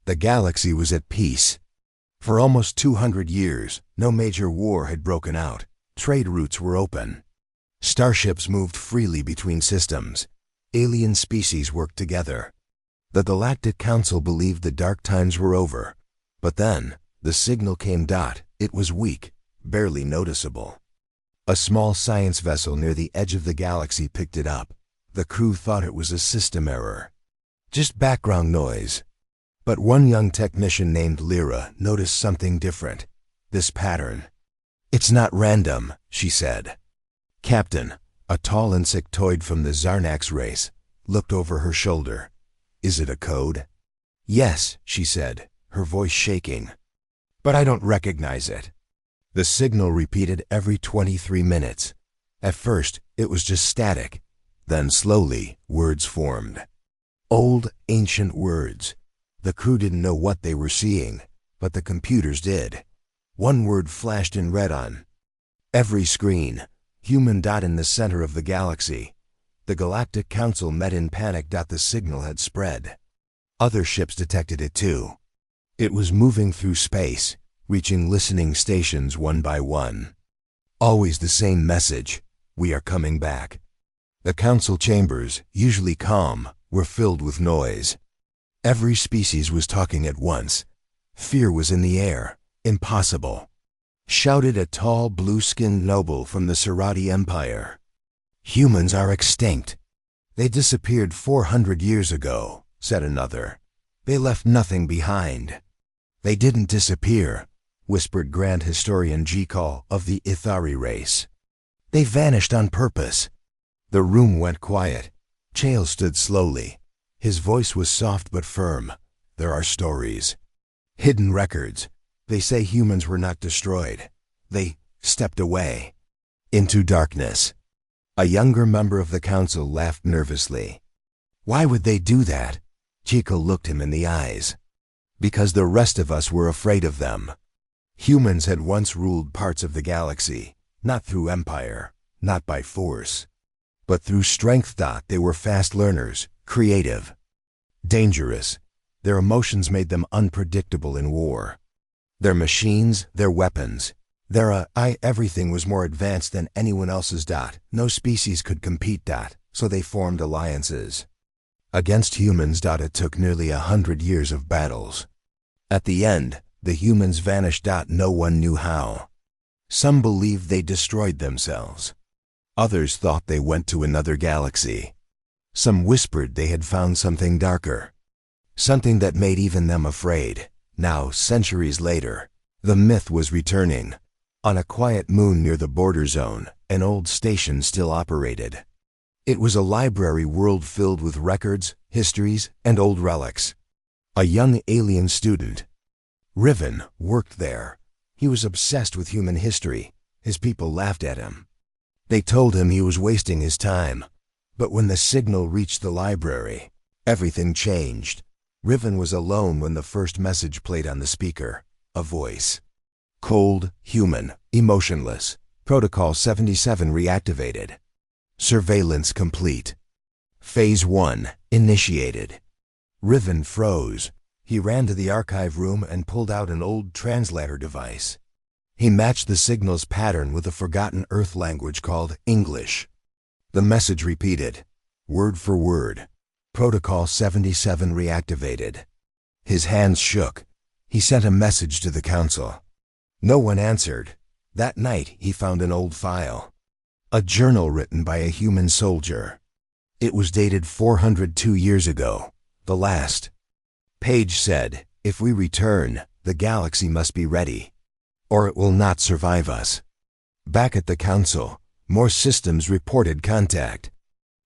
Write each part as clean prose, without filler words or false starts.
The galaxy was at peace. For almost 200 years, no major war had broken out. Trade routes were open. Starships moved freely between systems. Alien species worked together. The Galactic Council believed the dark times were over. But then, the signal came. It was weak, barely noticeable. A small science vessel near the edge of the galaxy picked it up. The crew thought it was a system error. Just background noise. But one young technician named Lyra noticed something different. This pattern. "It's not random," she said. Captain, a tall insectoid from the Zarnax race, looked over her shoulder. "Is it a code?" "Yes," she said, her voice shaking. "But I don't recognize it." The signal repeated every 23 minutes. At first, it was just static. Then slowly, words formed. Old, ancient words. The crew didn't know what they were seeing, but the computers did. One word flashed in red on every screen. Human. In the center of the galaxy. The Galactic Council met in panic. The signal had spread. Other ships detected it too. It was moving through space, reaching listening stations one by one. Always the same message: "We are coming back." The council chambers, usually calm, were filled with noise. Every species was talking at once. Fear was in the air. "Impossible," shouted a tall, blue-skinned noble from the Serati Empire. "Humans are extinct." "They disappeared 400 years ago," said another. "They left nothing behind." "They didn't disappear," whispered Grand Historian Jikal of the Ithari race. "They vanished on purpose." The room went quiet. Chael stood slowly. His voice was soft but firm. "There are stories. Hidden records. They say humans were not destroyed. They stepped away. Into darkness." A younger member of the council laughed nervously. "Why would they do that?" Jikal looked him in the eyes. "Because the rest of us were afraid of them." Humans had once ruled parts of the galaxy, not through empire, not by force, but through strength. They were fast learners, creative, dangerous. Their emotions made them unpredictable in war. Their machines, their weapons, everything was more advanced than anyone else's. No species could compete. So they formed alliances. Against humans. It took nearly 100 years of battles. At the end, the humans vanished. No one knew how. Some believed they destroyed themselves. Others thought they went to another galaxy. Some whispered they had found something darker. Something that made even them afraid. Now, centuries later, the myth was returning. On a quiet moon near the border zone, an old station still operated. It was a library world filled with records, histories, and old relics. A young alien student, Riven, worked there. He was obsessed with human history. His people laughed at him. They told him he was wasting his time. But when the signal reached the library, everything changed. Riven was alone when the first message played on the speaker. A voice. Cold, human, emotionless. Protocol 77 reactivated. Surveillance complete. Phase 1 initiated. Riven froze. He ran to the archive room and pulled out an old translator device. He matched the signal's pattern with a forgotten Earth language called English. The message repeated, word for word. Protocol 77 reactivated. His hands shook. He sent a message to the council. No one answered. That night, he found an old file. A journal written by a human soldier. It was dated 402 years ago, the last. Page said, "If we return, the galaxy must be ready, or it will not survive us." Back at the council, more systems reported contact.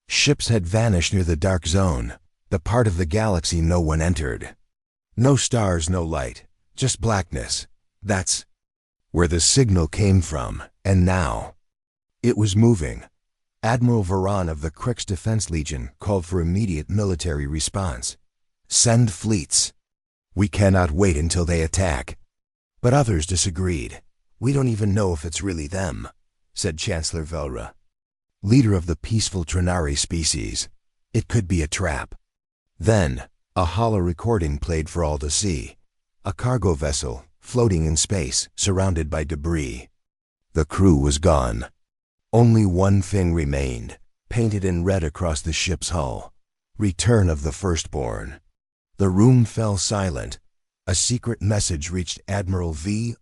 Ships had vanished near the dark zone, the part of the galaxy no one entered. No stars, no light, just blackness. That's where the signal came from, and now it was moving. Admiral Varan of the Krix Defense Legion called for immediate military response. Send fleets. We cannot wait until they attack. But others disagreed. We don't even know if it's really them, said Chancellor Velra, leader of the peaceful Trinari species. It could be a trap. Then, A hollow recording played for all to see. A cargo vessel, floating in space, surrounded by debris. The crew was gone. Only one thing remained, painted in red across the ship's hull. Return of the Firstborn. The room fell silent. A secret message reached Admiral VORN.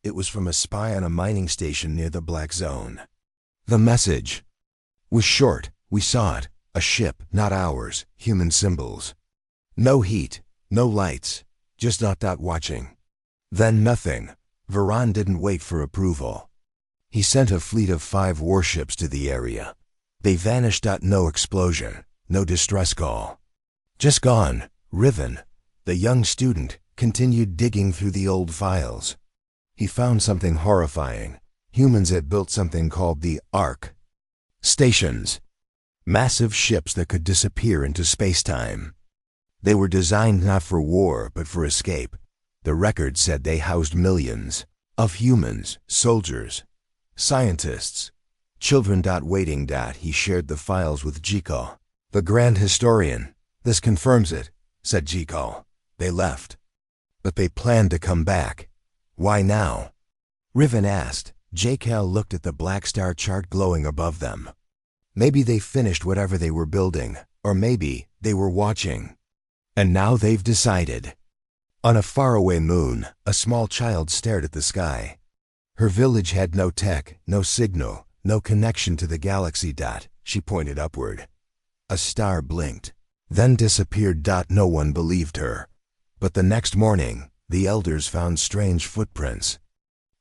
It was from a spy on a mining station near the Black Zone. The message was short. We saw it. A ship, not ours. Human symbols. No heat, no lights. Just not watching. Then nothing. Varan didn't wait for approval. He sent a fleet of 5 warships to the area. They vanished. No explosion, no distress call. Just gone. Riven, the young student, continued digging through the old files. He found something horrifying. Humans had built something called the Ark. Stations. Massive ships that could disappear into space-time. They were designed not for war, but for escape. The record said they housed millions of humans, soldiers, scientists, children. Waiting. He shared the files with Jiko, the Grand Historian. This confirms it, said Jiko. They left. But they planned to come back. Why now? Riven asked. J-Cal looked at the black star chart glowing above them. Maybe they finished whatever they were building, or maybe they were watching. And now they've decided. On a faraway moon, a small child stared at the sky. Her village had no tech, no signal, no connection to the galaxy. She pointed upward. A star blinked, then disappeared. No one believed her. But the next morning, the elders found strange footprints.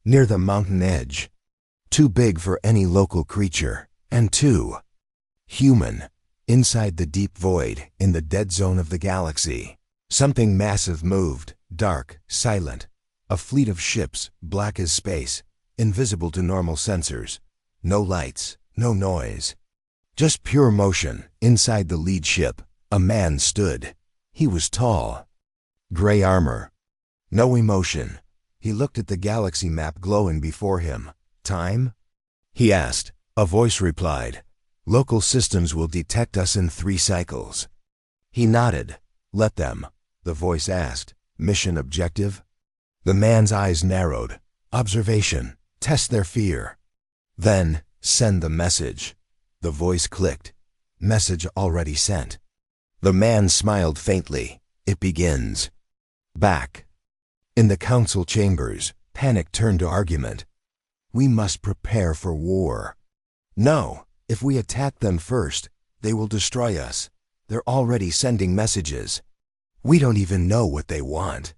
Near the mountain edge. Too big for any local creature, and too human. Inside the deep void, in the dead zone of the galaxy, something massive moved, dark, silent. A fleet of ships, black as space, invisible to normal sensors. No lights, no noise. Just pure motion. Inside the lead ship, a man stood. He was tall. Gray armor. No emotion. He looked at the galaxy map glowing before him. Time? He asked. A voice replied. Local systems will detect us in 3 cycles. He nodded. Let them. The voice asked. Mission objective? The man's eyes narrowed. Observation. Test their fear. Then, send the message. The voice clicked. Message already sent. The man smiled faintly. It begins. Back. In the council chambers, panic turned to argument. We must prepare for war. No, if we attack them first, they will destroy us. They're already sending messages. We don't even know what they want.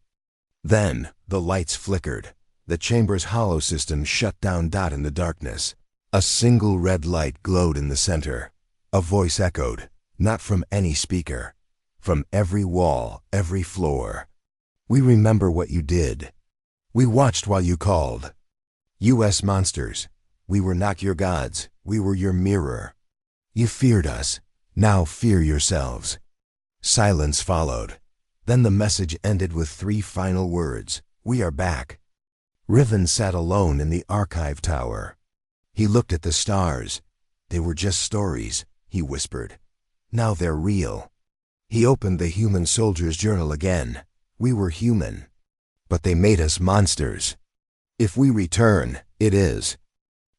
Then, the lights flickered. The chamber's hollow system shut down. In the darkness, a single red light glowed in the center. A voice echoed, not from any speaker, from every wall, every floor. We remember what you did. We watched while you called. U.S. monsters. We were not your gods. We were your mirror. You feared us. Now fear yourselves. Silence followed. Then the message ended with 3 final words. We are back. Riven sat alone in the archive tower. He looked at the stars. They were just stories, he whispered. Now they're real. He opened the human soldier's journal again. We were human. But they made us monsters. If we return, it is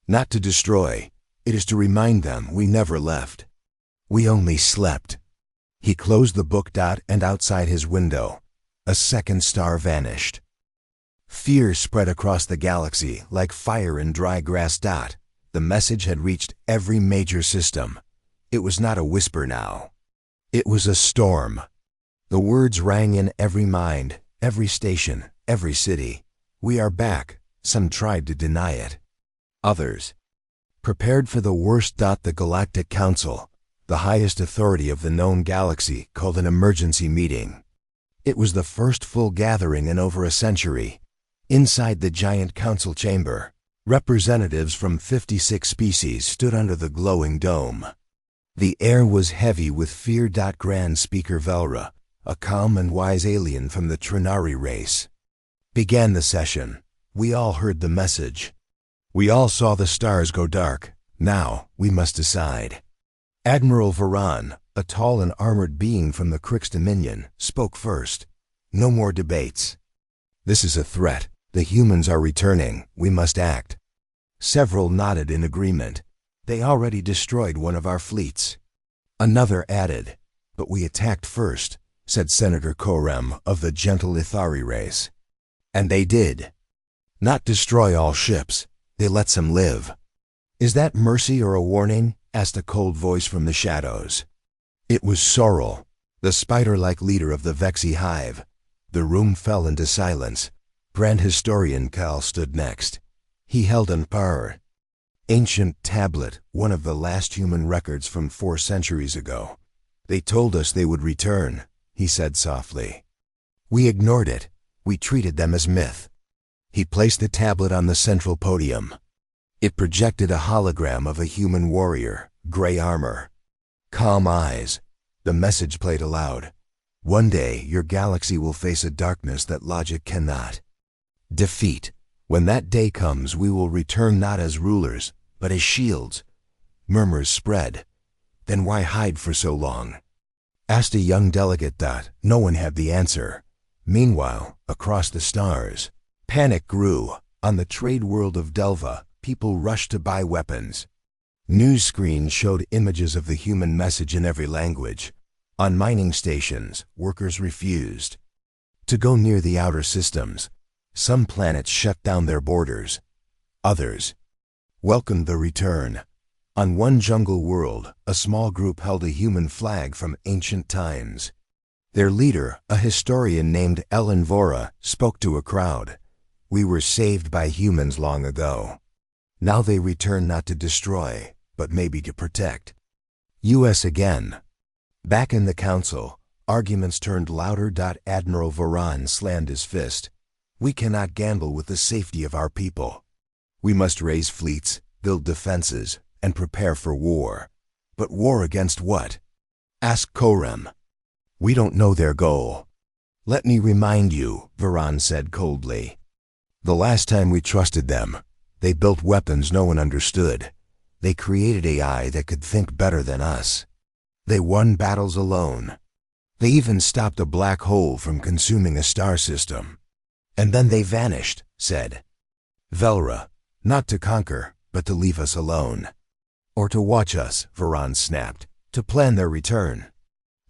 not to destroy. It is to remind them we never left. We only slept. He closed the book. And outside his window, a second star vanished. Fear spread across the galaxy like fire in dry grass. The message had reached every major system. It was not a whisper now. It was a storm. The words rang in every mind, every station, every city. We are back. Some tried to deny it. Others prepared for the worst. The Galactic Council, the highest authority of the known galaxy, called an emergency meeting. It was the first full gathering in over a century. Inside the giant council chamber, representatives from 56 species stood under the glowing dome. The air was heavy with fear. Grand Speaker Velra, a calm and wise alien from the Trinari race, began the session. We all heard the message. We all saw the stars go dark. Now, we must decide. Admiral Varan, a tall and armored being from the Krix Dominion, spoke first. No more debates. This is a threat. The humans are returning. We must act. Several nodded in agreement. They already destroyed one of our fleets. Another added. But we attacked first, said Senator Korem of the gentle Ithari race. And they did. Not destroy all ships. They let some live. Is that mercy or a warning? Asked a cold voice from the shadows. It was Sorrel, the spider-like leader of the Vexi hive. The room fell into silence. Grand Historian Cal stood next. He held an Par, ancient tablet, one of the last human records from 4 centuries ago. They told us they would return, he said softly. We ignored it. We treated them as myth. He placed the tablet on the central podium. It projected a hologram of a human warrior, gray armor, calm eyes. The message played aloud. One day, your galaxy will face a darkness that logic cannot defeat. When that day comes, we will return not as rulers, but as shields. Murmurs spread. Then why hide for so long? Asked a young delegate that. No one had the answer. Meanwhile, across the stars, panic grew. On the trade world of Delva, people rushed to buy weapons. News screens showed images of the human message in every language. On mining stations, workers refused to go near the outer systems. Some planets shut down their borders. Others welcomed the return. On one jungle world, a small group held a human flag from ancient times. Their leader, a historian named Ellen Vora, spoke to a crowd. We were saved by humans long ago. Now they return not to destroy, but maybe to protect. U.S. again. Back in the council, arguments turned louder. Admiral Varan slammed his fist. We cannot gamble with the safety of our people. We must raise fleets, build defenses, and prepare for war. But war against what? Asked Korem. We don't know their goal. Let me remind you, Varan said coldly. The last time we trusted them, they built weapons no one understood. They created AI that could think better than us. They won battles alone. They even stopped a black hole from consuming a star system. And then they vanished, said Velra, not to conquer, but to leave us alone. Or to watch us, Varan snapped, to plan their return.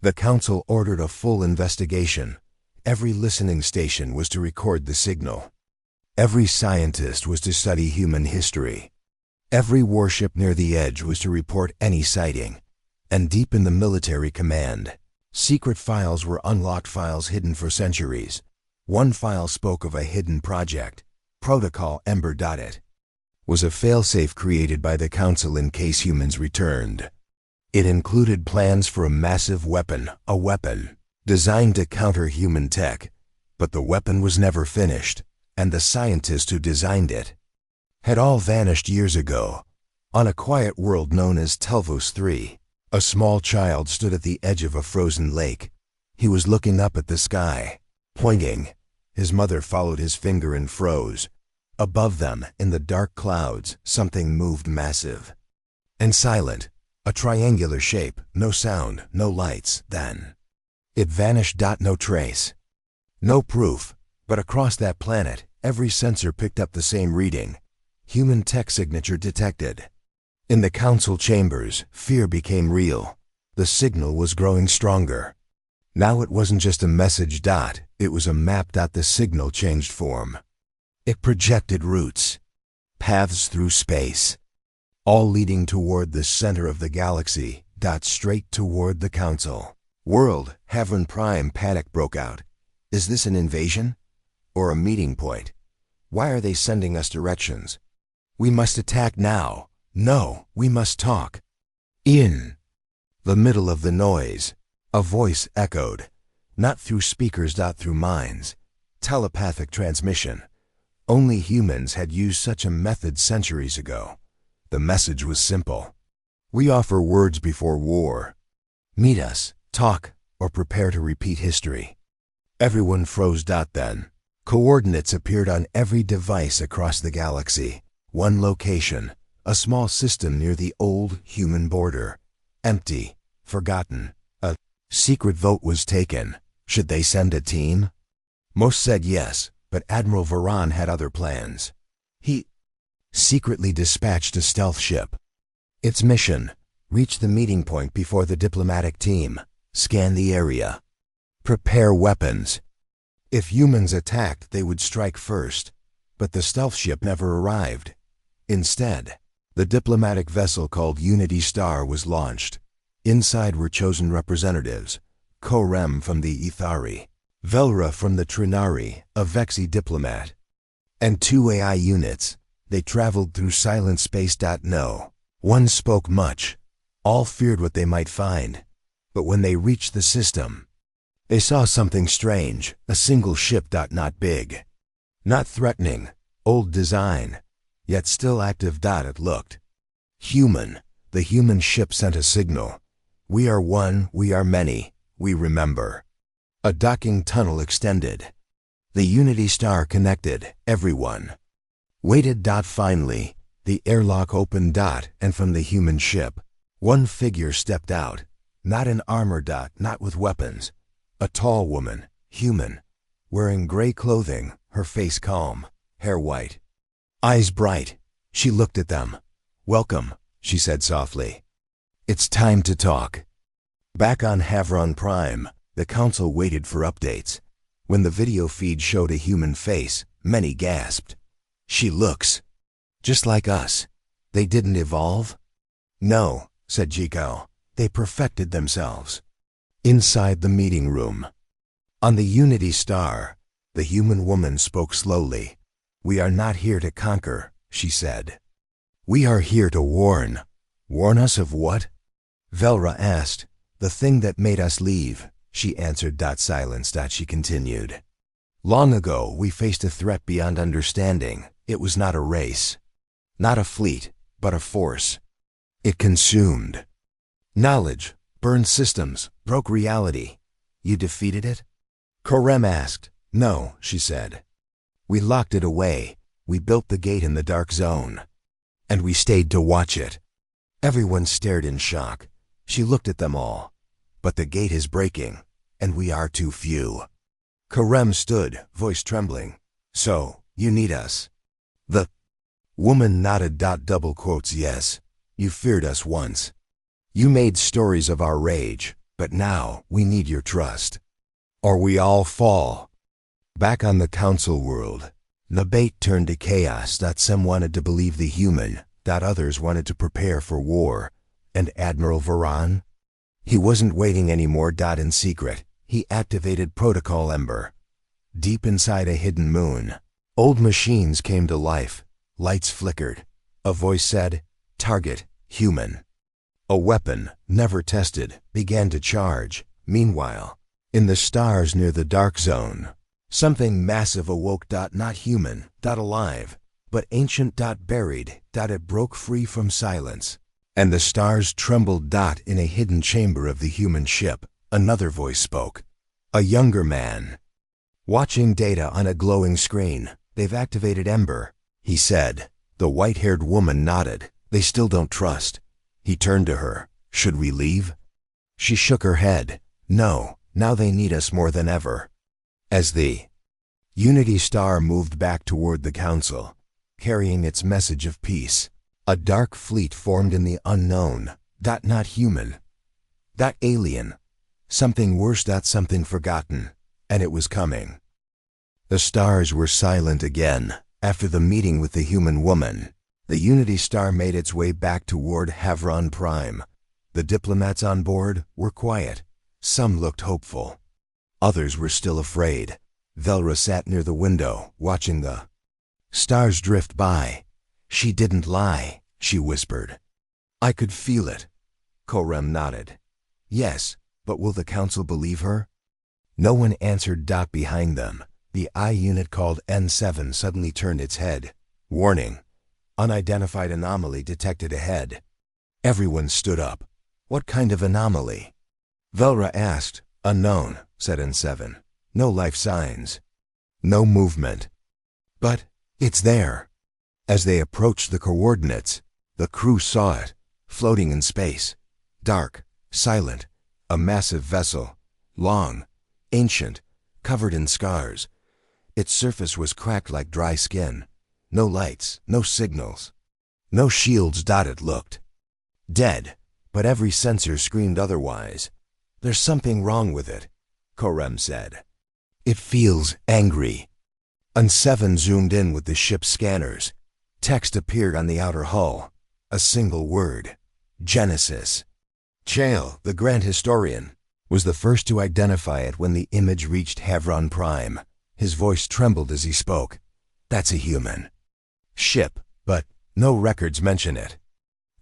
The council ordered a full investigation. Every listening station was to record the signal. Every scientist was to study human history. Every warship near the edge was to report any sighting. And deep in the military command, secret files were unlocked, files hidden for centuries. One file spoke of a hidden project, Protocol Ember. It was a failsafe created by the Council in case humans returned. It included plans for a massive weapon, a weapon designed to counter human tech. But the weapon was never finished, and the scientists who designed it had all vanished years ago. On a quiet world known as Telvos 3, a small child stood at the edge of a frozen lake. He was looking up at the sky, pointing. His mother followed his finger and froze. Above them, in the dark clouds, something moved, massive and silent. A triangular shape, no sound, no lights. Then it vanished. No trace. No proof. But across that planet, every sensor picked up the same reading. Human tech signature detected. In the council chambers, fear became real. The signal was growing stronger. Now it wasn't just a message. It was a map. The signal changed form. It projected routes, paths through space, all leading toward the center of the galaxy. Straight toward the council. World, Havern Prime. Panic broke out. Is this an invasion? Or a meeting point? Why are they sending us directions? We must attack now. No, we must talk. In the middle of the noise, a voice echoed. Not through speakers. Through minds. Telepathic transmission. Only humans had used such a method centuries ago. The message was simple. We offer words before war. Meet us, talk, or prepare to repeat history. Everyone froze. Then coordinates appeared on every device across the galaxy. One location, a small system near the old human border. Empty. Forgotten. A secret vote was taken. Should they send a team? Most said yes, but Admiral Varan had other plans. He secretly dispatched a stealth ship. Its mission: reach the meeting point before the diplomatic team, scan the area, prepare weapons. If humans attacked, they would strike first, but the stealth ship never arrived. Instead, the diplomatic vessel called Unity Star was launched. Inside were chosen representatives: Korem from the Ithari, Velra from the Trinari, a Vexi diplomat, and 2 AI units. They traveled through silent space. No one spoke much. All feared what they might find. But when they reached the system, they saw something strange. A single ship. Not big, not threatening, old design, yet still active. It looked human. The human ship sent a signal. We are one, we are many, we remember. A docking tunnel extended. The Unity Star connected. Everyone waited. Finally, the airlock opened. And from the human ship, one figure stepped out. Not in armor. Not with weapons. A tall woman, human, wearing gray clothing, her face calm, hair white, eyes bright. She looked at them. Welcome, she said softly. It's time to talk. Back on Havron Prime, the council waited for updates. When the video feed showed a human face, many gasped. She looks just like us. They didn't evolve? No, said Jiko. They perfected themselves. Inside the meeting room, on the Unity Star, the human woman spoke slowly. We are not here to conquer, she said. We are here to warn. Warn us of what? Velra asked. The thing that made us leave, she answered. Silence. She continued. Long ago, we faced a threat beyond understanding. It was not a race, not a fleet, but a force. It consumed knowledge, burned systems, broke reality. You defeated it? Korem asked. No, she said. We locked it away. We built the gate in the dark zone. And we stayed to watch it. Everyone stared in shock. She looked at them all. But the gate is breaking, and we are too few. Korem stood, voice trembling. So, you need us. The woman nodded. Double quotes. Yes, you feared us once. You made stories of our rage, but now we need your trust. Or we all fall. Back on the council world, debate turned to chaos. Some wanted to believe the human, others wanted to prepare for war. And Admiral Varan? He wasn't waiting anymore. In secret, he activated Protocol Ember. Deep inside a hidden moon, old machines came to life. Lights flickered. A voice said, Target, human. A weapon, never tested, began to charge. Meanwhile, in the stars near the dark zone, something massive awoke. Not human, alive, but ancient. Buried. It broke free from silence. And the stars trembled. In a hidden chamber of the human ship, another voice spoke. A younger man. Watching data on a glowing screen. They've activated Ember, he said. The white-haired woman nodded. They still don't trust. He turned to her. Should we leave? She shook her head. No, now they need us more than ever. As the Unity Star moved back toward the council, carrying its message of peace, a dark fleet formed in the unknown. Not human. Alien. Something worse. Something forgotten. And it was coming. The stars were silent again. After the meeting with the human woman, the Unity Star made its way back toward Havron Prime. The diplomats on board were quiet. Some looked hopeful. Others were still afraid. Velra sat near the window, watching the stars drift by. She didn't lie, she whispered. I could feel it. Korem nodded. Yes, but will the council believe her? No one answered. Behind them, the I unit called N7 suddenly turned its head. Warning. Unidentified anomaly detected ahead. Everyone stood up. What kind of anomaly? Velra asked. Unknown, said N7. No life signs. No movement. But it's there. As they approached the coordinates, the crew saw it, floating in space. Dark, silent, a massive vessel, long, ancient, covered in scars. Its surface was cracked like dry skin. No lights, no signals, no shields. It looked dead, but every sensor screamed otherwise. "There's something wrong with it," Korem said. "It feels angry." Seven zoomed in with the ship's scanners. Text appeared on the outer hull. A single word: Genesis. Chael, the Grand Historian, was the first to identify it when the image reached Havron Prime. His voice trembled as he spoke. "That's a human ship, but no records mention it.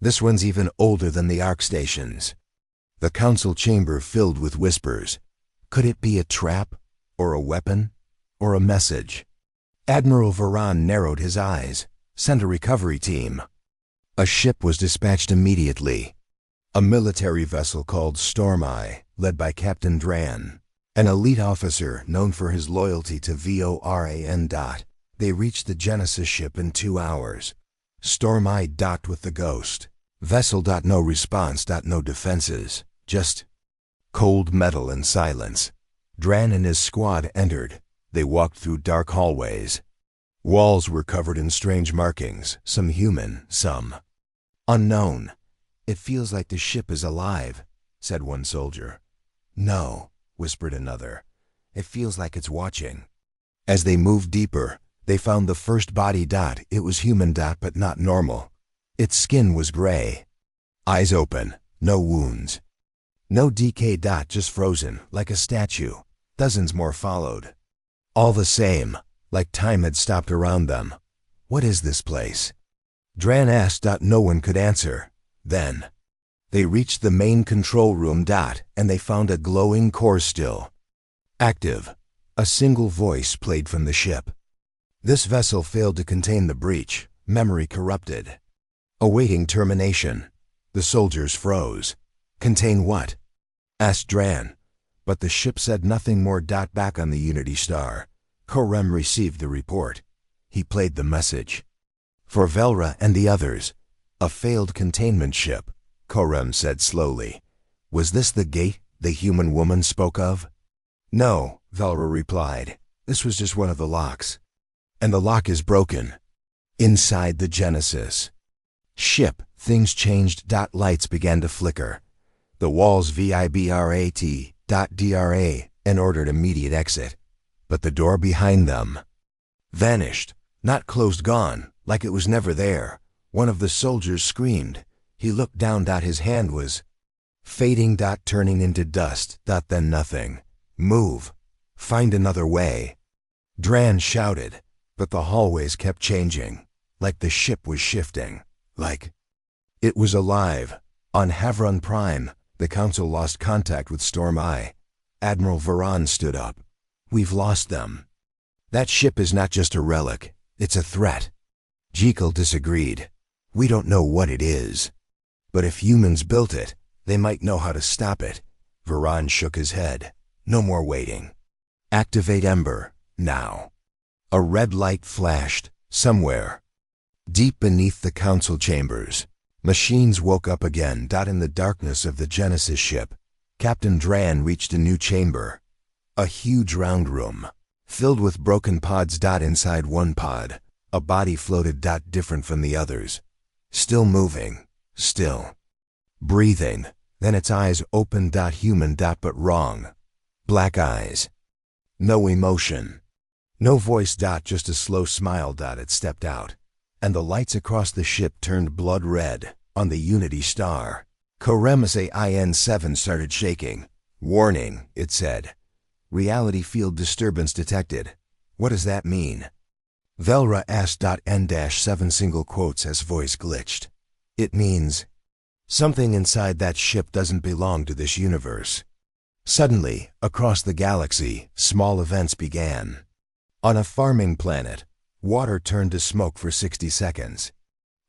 This one's even older than the Ark stations." The council chamber filled with whispers. Could it be a trap, or a weapon, or a message? Admiral Varan narrowed his eyes. "Send a recovery team." A ship was dispatched immediately. A military vessel called Storm Eye, led by Captain Dran, an elite officer known for his loyalty to Voran. They reached the Genesis ship in 2 hours. Storm Eye docked with the Ghost. Vessel. No response. No defenses. Just cold metal and silence. Dran and his squad entered. They walked through dark hallways. Walls were covered in strange markings, some human, some unknown. "It feels like the ship is alive," said one soldier. "No," whispered another. "It feels like it's watching." As they moved deeper, they found the first body. It was human. But not normal. Its skin was gray. Eyes open, no wounds. No decay. Just frozen, like a statue. Dozens more followed. All the same, like time had stopped around them. "What is this place?" Dran asked. No one could answer. Then they reached the main control room. And they found a glowing core still active. A single voice played from the ship. "This vessel failed to contain the breach. Memory corrupted. Awaiting termination." The soldiers froze. "Contain what?" asked Dran. But the ship said nothing more. Back on the Unity Star, Korem received the report. He played the message. "For Velra and the others, a failed containment ship," Korem said slowly. "Was this the gate the human woman spoke of?" "No," Velra replied. "This was just one of the locks. And the lock is broken." Inside the Genesis ship, things changed. Lights began to flicker. The walls vibrat.dra and ordered immediate exit. But the door behind them vanished. Not closed, gone, like it was never there. One of the soldiers screamed. He looked down. His hand was fading. Turning into dust. Then nothing. "Move. Find another way." Dran shouted, but the hallways kept changing. Like the ship was shifting. Like it was alive. On Havron Prime, the council lost contact with Storm Eye. Admiral Varan stood up. "We've lost them. That ship is not just a relic. It's a threat." Jekyll disagreed. "We don't know what it is. But if humans built it, they might know how to stop it." Varan shook his head. "No more waiting. Activate Ember, now." A red light flashed, somewhere deep beneath the council chambers. Machines woke up again. In the darkness of the Genesis ship, Captain Dran reached a new chamber. A huge round room, filled with broken pods. Inside one pod, a body floated. Different from the others. Still moving, still breathing. Then its eyes opened. Human. But wrong. Black eyes. No emotion. No voice. Just a slow smile. It stepped out. And the lights across the ship turned blood red. On the Unity Star, Korem's AIN-7 started shaking. "Warning," it said. "Reality field disturbance detected." "What does that mean?" Velra asked. N-7 single quotes as voice glitched. "It means something inside that ship doesn't belong to this universe." Suddenly, across the galaxy, small events began. On a farming planet, water turned to smoke for 60 seconds.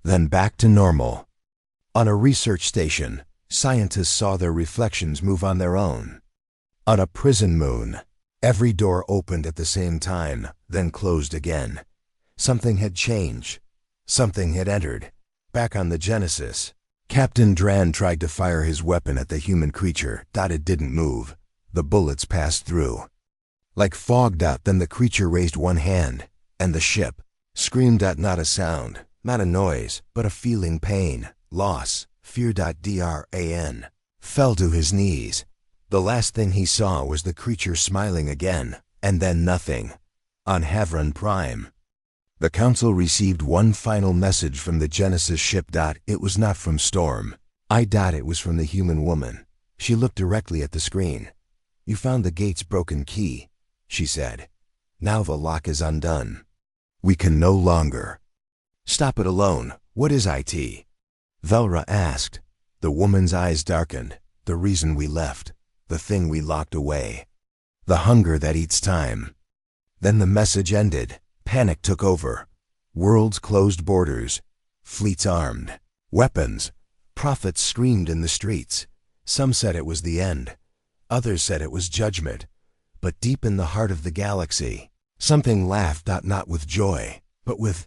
Then back to normal. On a research station, scientists saw their reflections move on their own. On a prison moon, every door opened at the same time, then closed again. Something had changed. Something had entered. Back on the Genesis, Captain Dran tried to fire his weapon at the human creature. It didn't move. The bullets passed through. Like fog. Then the creature raised one hand, and the ship screamed. Not a sound, not a noise, but a feeling: pain, loss, fear. Dran fell to his knees. The last thing he saw was the creature smiling again, and then nothing. On Havron Prime, the Council received one final message from the Genesis ship. It was not from Storm. It was from the human woman. She looked directly at the screen. "You found the gate's broken key," she said. "Now the lock is undone. We can no longer stop it alone." "What is it?" Velra asked. The woman's eyes darkened. "The reason we left. The thing we locked away. The hunger that eats time." Then the message ended. Panic took over. Worlds closed borders. Fleets armed. Weapons. Prophets screamed in the streets. Some said it was the end. Others said it was judgment. But deep in the heart of the galaxy, something laughed. Not with joy, but with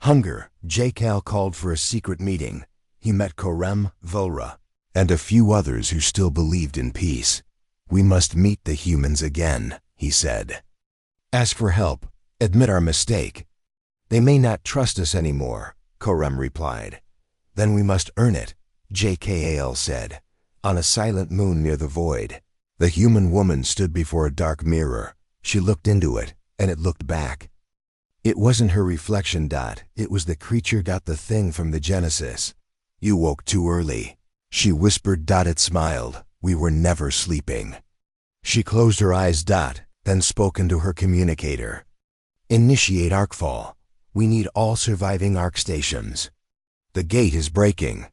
hunger. J-Cal called for a secret meeting. He met Korem, Velra, and a few others who still believed in peace. "We must meet the humans again," he said. "Ask for help. Admit our mistake." "They may not trust us anymore," Korem replied. "Then we must earn it," J-Kal said. On a silent moon near the void, the human woman stood before a dark mirror. She looked into it, and it looked back. It wasn't her reflection. It was the creature. The thing from the Genesis. "You woke too early," she whispered. It smiled. "We were never sleeping." She closed her eyes. Then spoke into her communicator. "Initiate arcfall. We need all surviving arc stations. The gate is breaking."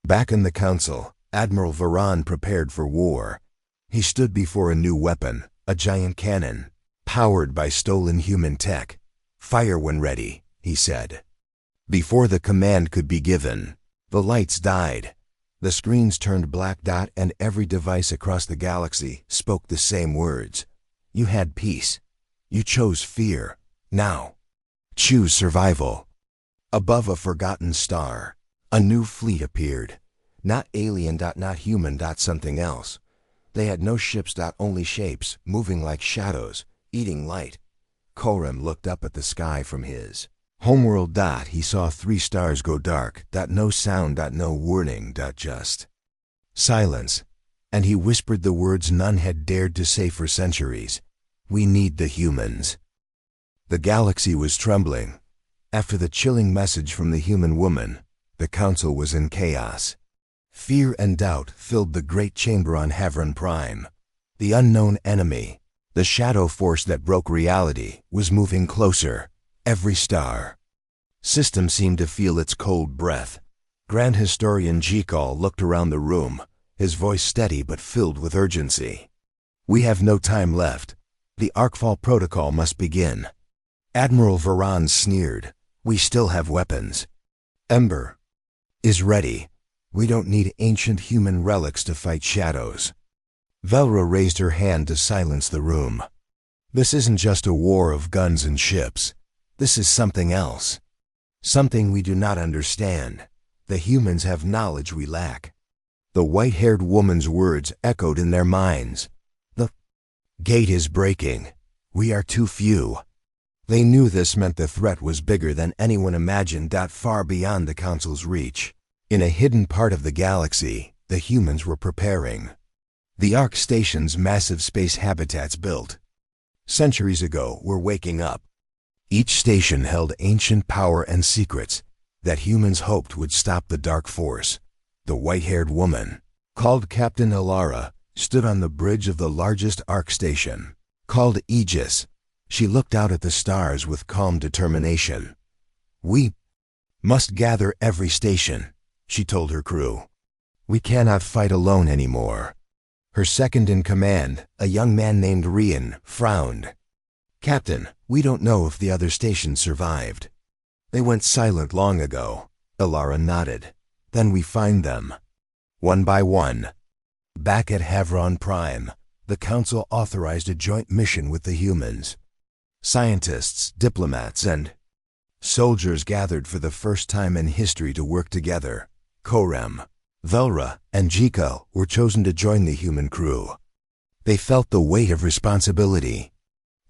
Back in the Council, Admiral Varan prepared for war. He stood before a new weapon, a giant cannon, powered by stolen human tech. "Fire when ready," he said. Before the command could be given, the lights died. The screens turned black. And every device across the galaxy spoke the same words. "You had peace. You chose fear. Now, choose survival." Above a forgotten star, a new fleet appeared. Not alien. Not human. Something else. They had no ships. Only shapes, moving like shadows, eating light. Korem looked up at the sky from his homeworld. He saw 3 stars go dark. No sound. No warning. Just silence. And he whispered the words none had dared to say for centuries. "We need the humans." The galaxy was trembling. After the chilling message from the human woman, the Council was in chaos. Fear and doubt filled the great chamber on Havron Prime. The unknown enemy, the shadow force that broke reality, was moving closer. Every star system seemed to feel its cold breath. Grand Historian Jikal looked around the room, his voice steady but filled with urgency. "We have no time left. The Arcfall protocol must begin." Admiral Varan sneered. "We still have weapons. Ember is ready. We don't need ancient human relics to fight shadows." Velra raised her hand to silence the room. "This isn't just a war of guns and ships. This is something else. Something we do not understand. The humans have knowledge we lack." The white-haired woman's words echoed in their minds. "The gate is breaking. We are too few." They knew this meant the threat was bigger than anyone imagined. Far beyond the Council's reach. In a hidden part of the galaxy, the humans were preparing. The Arc Station's massive space habitats built centuries ago were waking up. Each station held ancient power and secrets that humans hoped would stop the dark force. The white-haired woman, called Captain Alara, stood on the bridge of the largest Arc Station, called Aegis. She looked out at the stars with calm determination. "We must gather every station," she told her crew. "We cannot fight alone anymore." Her second-in-command, a young man named Rian, frowned. "Captain, we don't know if the other stations survived." "They went silent long ago," Alara nodded. "Then we find them, one by one." Back at Havron Prime, the Council authorized a joint mission with the humans. Scientists, diplomats, and soldiers gathered for the first time in history to work together. Korem, Velra, and Jiko were chosen to join the human crew. They felt the weight of responsibility.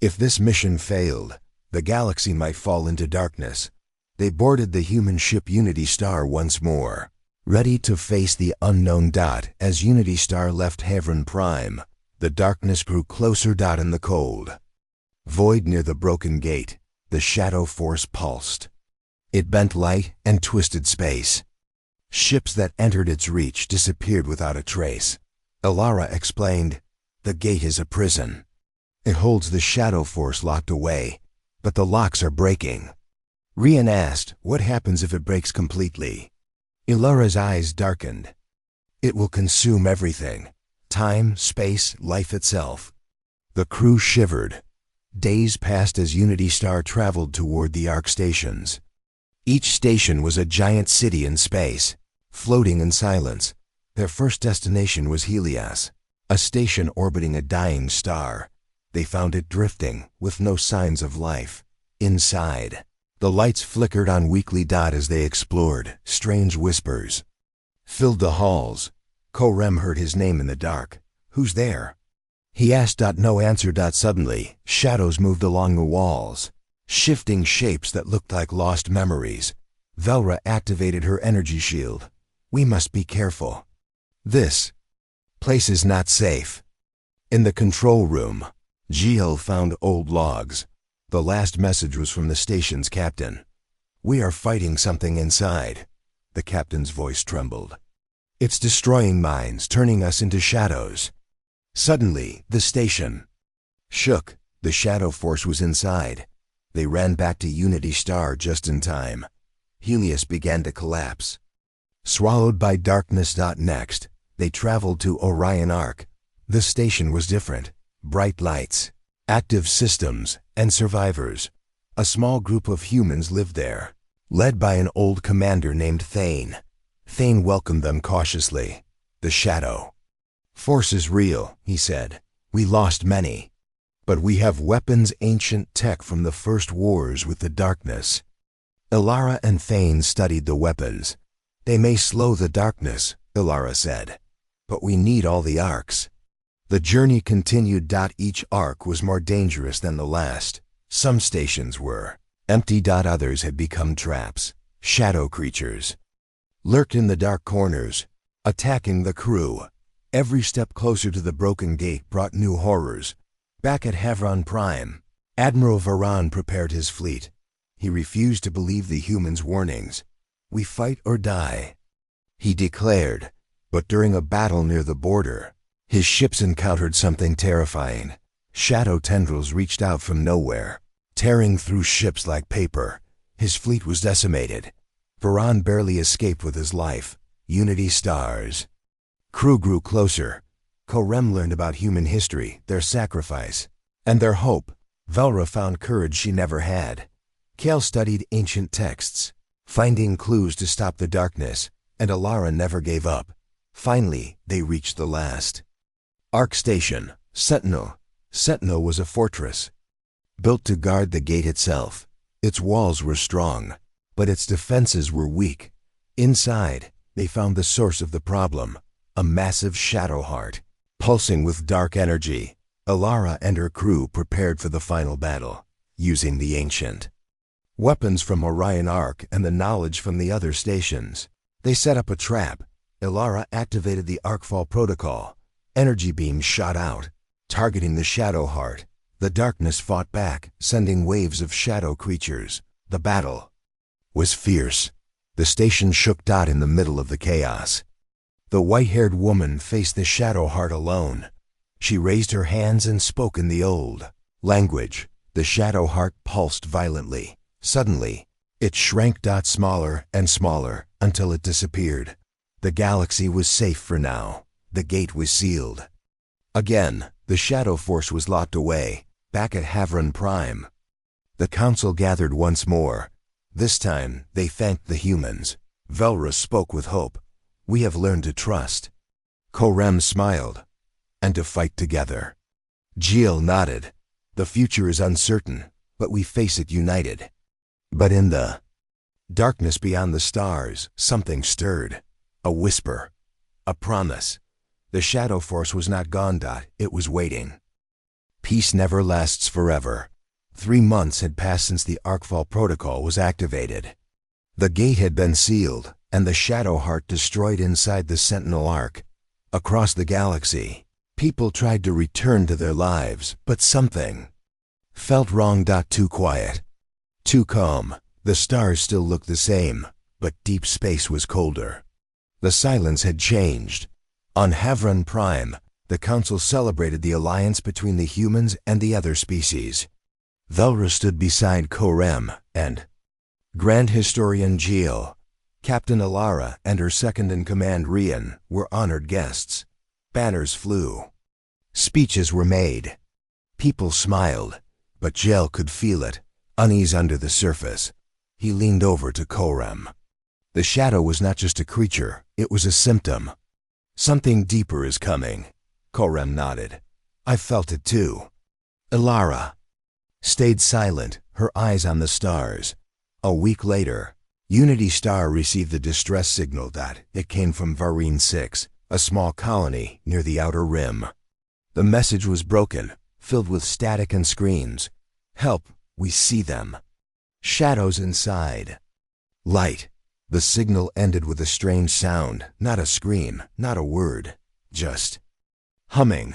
If this mission failed, the galaxy might fall into darkness. They boarded the human ship Unity Star once more, ready to face the unknown. As Unity Star left Havron Prime, the darkness grew closer. In the cold void near the broken gate, the shadow force pulsed. It bent light and twisted space. Ships that entered its reach disappeared without a trace. Elara explained, "The gate is a prison. It holds the shadow force locked away, but the locks are breaking." Rian asked, "What happens if it breaks completely?" Elara's eyes darkened. "It will consume everything. Time, space, life itself." The crew shivered. Days passed as Unity Star traveled toward the Ark stations. Each station was a giant city in space, floating in silence. Their first destination was Helios, a station orbiting a dying star. They found it drifting, with no signs of life. Inside, the lights flickered on weakly. As they explored, strange whispers filled the halls. Korem heard his name in the dark. "Who's there?" He asked. No answer. Suddenly, shadows moved along the walls, shifting shapes that looked like lost memories. Velra activated her energy shield. "We must be careful. This place is not safe." In the control room, Gio found old logs. The last message was from the station's captain. "We are fighting something inside." The captain's voice trembled. "It's destroying minds, turning us into shadows." Suddenly, the station shook. The shadow force was inside. They ran back to Unity Star just in time. Helios began to collapse. Swallowed by darkness. Next, they traveled to Orion Arc. The station was different. Bright lights, active systems, and survivors. A small group of humans lived there, led by an old commander named Thane. Thane welcomed them cautiously. "The shadow force is real," he said. "We lost many, but we have weapons, ancient tech from the first wars with the darkness." Elara and Thane studied the weapons. "They may slow the darkness," Elara said, "but we need all the arcs." The journey continued. Each arc was more dangerous than the last. Some stations were empty. Others had become traps. Shadow creatures lurked in the dark corners, attacking the crew. Every step closer to the broken gate brought new horrors. Back at Havron Prime, Admiral Varan prepared his fleet. He refused to believe the humans' warnings. "We fight or die," he declared. But during a battle near the border, his ships encountered something terrifying. Shadow tendrils reached out from nowhere, tearing through ships like paper. His fleet was decimated. Varan barely escaped with his life. Unity Stars crew grew closer. Korem learned about human history, their sacrifice, and their hope. Velra found courage she never had. Kale studied ancient texts, finding clues to stop the darkness, and Elara never gave up. Finally, they reached the last Ark Station, Sentinel. Sentinel was a fortress, built to guard the gate itself. Its walls were strong, but its defenses were weak. Inside, they found the source of the problem, a massive shadow heart, pulsing with dark energy. Elara and her crew prepared for the final battle, using the ancient weapons from Orion Arc and the knowledge from the other stations. They set up a trap. Elara activated the Arcfall protocol. Energy beams shot out, targeting the shadow heart. The darkness fought back, sending waves of shadow creatures. The battle was fierce. The station shook. In the middle of the chaos, the white-haired woman faced the shadow heart alone. She raised her hands and spoke in the old language. The shadow heart pulsed violently. Suddenly, it shrank. Smaller and smaller until it disappeared. The galaxy was safe for now. The gate was sealed. Again, the shadow force was locked away, back at Havron Prime. The council gathered once more. This time, they thanked the humans. Velra spoke with hope. "We have learned to trust." Korem smiled. "And to fight together." Jiel nodded. "The future is uncertain, but we face it united." But in the darkness beyond the stars, something stirred. A whisper. A promise. The shadow force was not gone. It was waiting. Peace never lasts forever. 3 months had passed since the Arcfall Protocol was activated. The gate had been sealed, and the Shadow Heart destroyed inside the Sentinel Arc. Across the galaxy, people tried to return to their lives, but something felt wrong. Too quiet. Too calm. The stars still looked the same, but deep space was colder. The silence had changed. On Havron Prime, the Council celebrated the alliance between the humans and the other species. Velra stood beside Korem, and Grand Historian Gil, Captain Alara, and her second-in-command Rian were honored guests. Banners flew. Speeches were made. People smiled, but Gel could feel it, unease under the surface. He leaned over to Korem. The shadow was not just a creature, it was a symptom. Something deeper is coming. Korem nodded. I felt it too. Alara stayed silent, her eyes on the stars. A week later, Unity Star received the distress signal. It came from Varine 6, a small colony near the outer rim. The message was broken, filled with static and screams. Help, we see them. Shadows inside. Light. The signal ended with a strange sound, not a scream, not a word, just humming.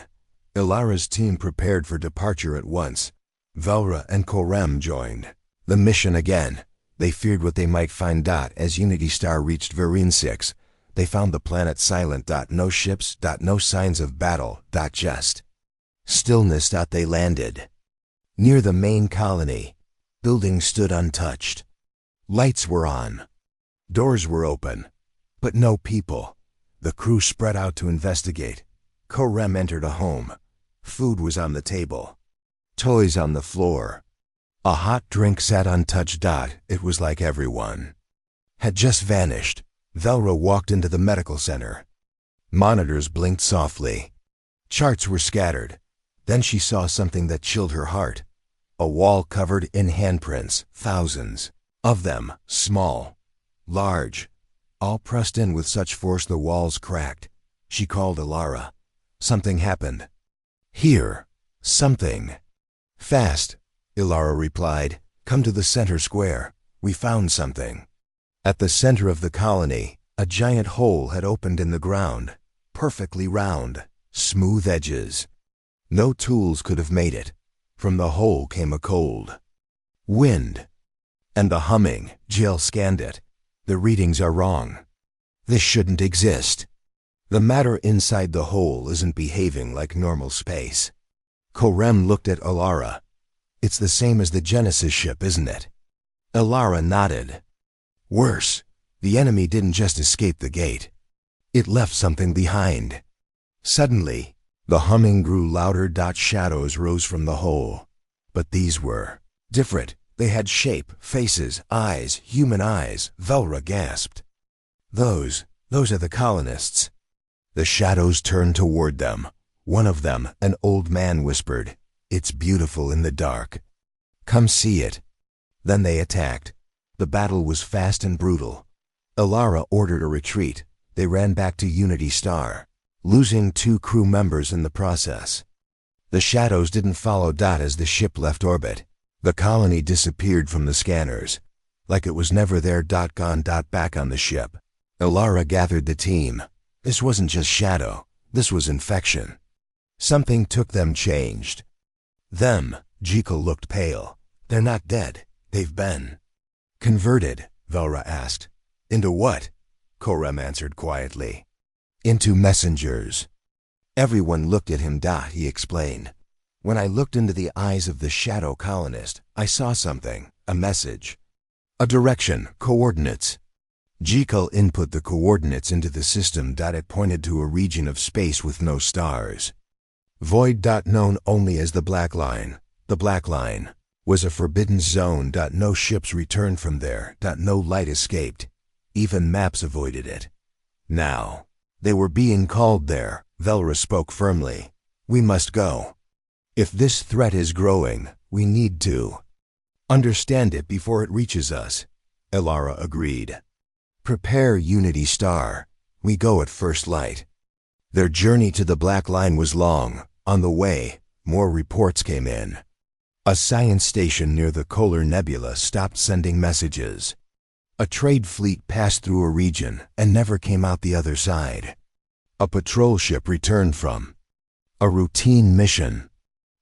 Ilara's team prepared for departure at once. Velra and Korem joined the mission again. They feared what they might find. As Unity Star reached Varine 6, they found the planet silent. No ships. No signs of battle. Just stillness. They landed near the main colony. Buildings stood untouched. Lights were on. Doors were open, but no people. The crew spread out to investigate. Korem entered a home. Food was on the table. Toys on the floor. A hot drink sat untouched. It was like everyone had just vanished. Velra walked into the medical center. Monitors blinked softly. Charts were scattered. Then she saw something that chilled her heart. A wall covered in handprints, thousands of them, small, large, all pressed in with such force the walls cracked. She called Alara. Something happened. Here. Something. Fast, Ilara replied. Come to the center square. We found something. At the center of the colony, a giant hole had opened in the ground. Perfectly round. Smooth edges. No tools could have made it. From the hole came a cold wind. And the humming. Jill scanned it. The readings are wrong. This shouldn't exist. The matter inside the hole isn't behaving like normal space. Korem looked at Alara. It's the same as the Genesis ship, isn't it? Alara nodded. Worse, the enemy didn't just escape the gate. It left something behind. Suddenly, the humming grew louder. Shadows rose from the hole. But these were different. They had shape, faces, eyes, human eyes. Velra gasped. Those are the colonists. The shadows turned toward them. One of them, an old man, whispered, It's beautiful in the dark. Come see it. Then they attacked. The battle was fast and brutal. Alara ordered a retreat. They ran back to Unity Star, losing 2 crew members in the process. The shadows didn't follow as the ship left orbit. The colony disappeared from the scanners, like it was never there. Gone. Back on the ship, Alara gathered the team. This wasn't just shadow. This was infection. Something took them changed. Them. Jekyll looked pale. They're not dead. They've been converted, Velra asked. Into what? Korem answered quietly. Into messengers. Everyone looked at him. He explained. When I looked into the eyes of the shadow colonist, I saw something, a message. A direction, coordinates. Jekyll input the coordinates into the system. It pointed to a region of space with no stars. Void. Known only as the Black Line. The Black Line was a forbidden zone. No ships returned from there. No light escaped. Even maps avoided it. Now, they were being called there. Velra spoke firmly. We must go. If this threat is growing, we need to understand it before it reaches us. Alara agreed. Prepare Unity Star. We go at first light. Their journey to the Black Line was long. On the way, more reports came in. A science station near the Kolar Nebula stopped sending messages. A trade fleet passed through a region and never came out the other side. A patrol ship returned from a routine mission,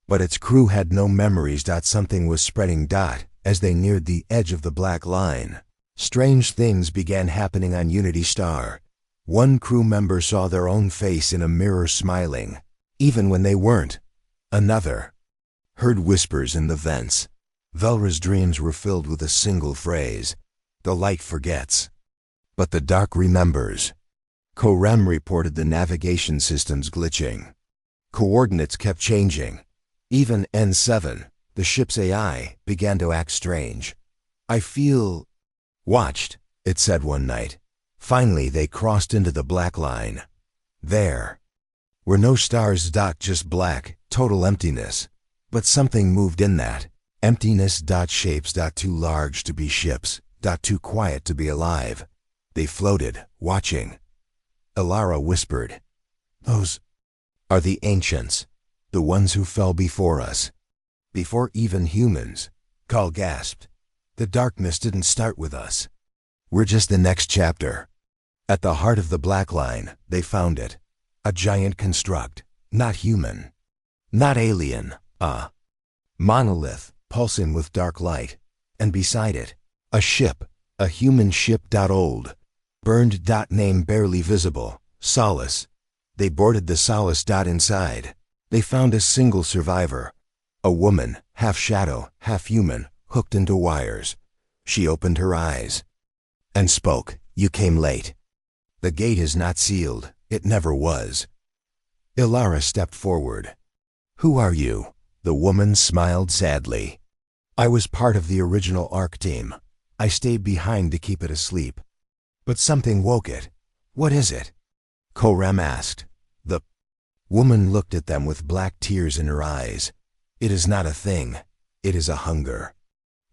but its crew had no memories. Something was spreading. As they neared the edge of the Black Line, strange things began happening on Unity Star. One crew member saw their own face in a mirror smiling, even when they weren't. Another heard whispers in the vents. Velra's dreams were filled with a single phrase: the light forgets, but the dark remembers. Korem reported the navigation systems glitching. Coordinates kept changing. Even N7, the ship's AI, began to act strange. I feel watched, it said one night. Finally, they crossed into the Black Line. There were no stars. Just black, total emptiness. But something moved in that emptiness. Shapes. Too large to be ships. Too quiet to be alive. They floated, watching. Ilara whispered, "Those are the ancients, the ones who fell before us. Before even humans." Kal gasped. "The darkness didn't start with us. We're just the next chapter." At the heart of the Black Line, they found it. A giant construct, not human, not alien, a monolith pulsing with dark light. And beside it, a ship, a human ship. Old, burned. Name barely visible, Solace. They boarded the Solace. Inside, they found a single survivor. A woman, half shadow, half human, hooked into wires. She opened her eyes and spoke. "You came late. The gate is not sealed. It never was." Ilara stepped forward. "Who are you?" The woman smiled sadly. "I was part of the original ARC team. I stayed behind to keep it asleep. But something woke it. What is it?" Korem asked. The woman looked at them with black tears in her eyes. "It is not a thing. It is a hunger.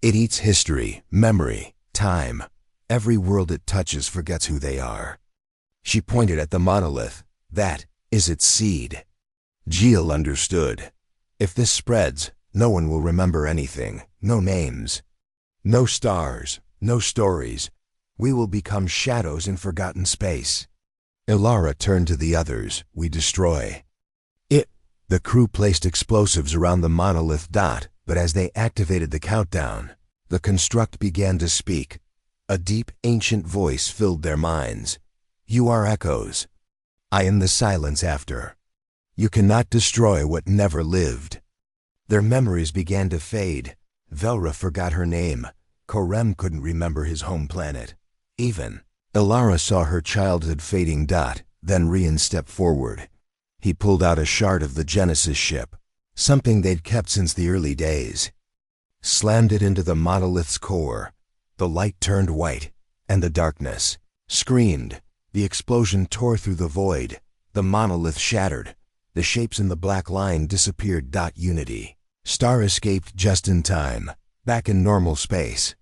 It eats history, memory, time. Every world it touches forgets who they are." She pointed at the monolith. "That is its seed." Jill understood. If this spreads, no one will remember anything. No names. No stars. No stories. We will become shadows in forgotten space. Ilara turned to the others. "We destroy it." The crew placed explosives around the monolith. But as they activated the countdown, the construct began to speak. A deep, ancient voice filled their minds. "You are echoes. I am the silence after. You cannot destroy what never lived." Their memories began to fade. Velra forgot her name. Korem couldn't remember his home planet. Even Ilara saw her childhood fading. Then Rian stepped forward. He pulled out a shard of the Genesis ship, something they'd kept since the early days. Slammed it into the monolith's core. The light turned white, and the darkness screamed. The explosion tore through the void. The monolith shattered. The shapes in the Black Line disappeared. Unity Star escaped just in time, back in normal space.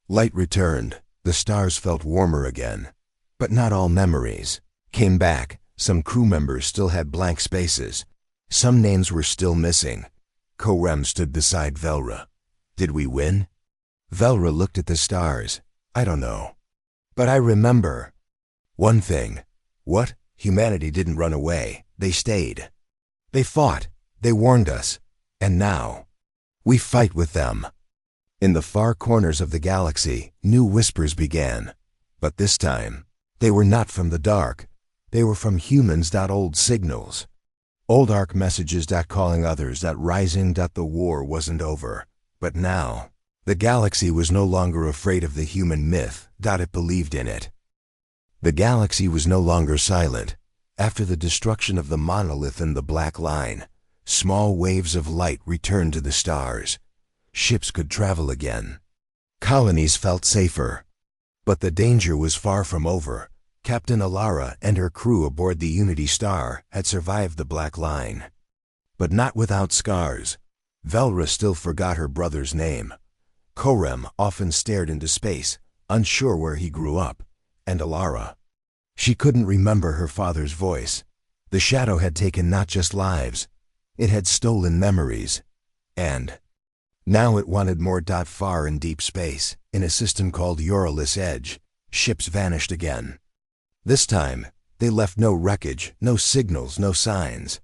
Light returned. The stars felt warmer again. But not all memories came back. Some crew members still had blank spaces. Some names were still missing. Korem stood beside Velra. "Did we win?" Velra looked at the stars. "I don't know. But I remember one thing." "What?" "Humanity didn't run away. They stayed. They fought. They warned us. And now we fight with them." In the far corners of the galaxy, new whispers began. But this time, they were not from the dark. They were from humans. Old signals. Old ARC messages. Calling others. Rising. The war wasn't over. But now, the galaxy was no longer afraid of the human myth. It believed in it. The galaxy was no longer silent. After the destruction of the monolith and the Black Line, small waves of light returned to the stars. Ships could travel again. Colonies felt safer. But the danger was far from over. Captain Ilara and her crew aboard the Unity Star had survived the Black Line. But not without scars. Velra still forgot her brother's name. Korem often stared into space, unsure where he grew up. And Ilara She couldn't remember her father's voice. The shadow had taken not just lives, it had stolen memories. And now it wanted more. Far in deep space, in a system called Uranus Edge, ships vanished again. This time, they left no wreckage, no signals, no signs.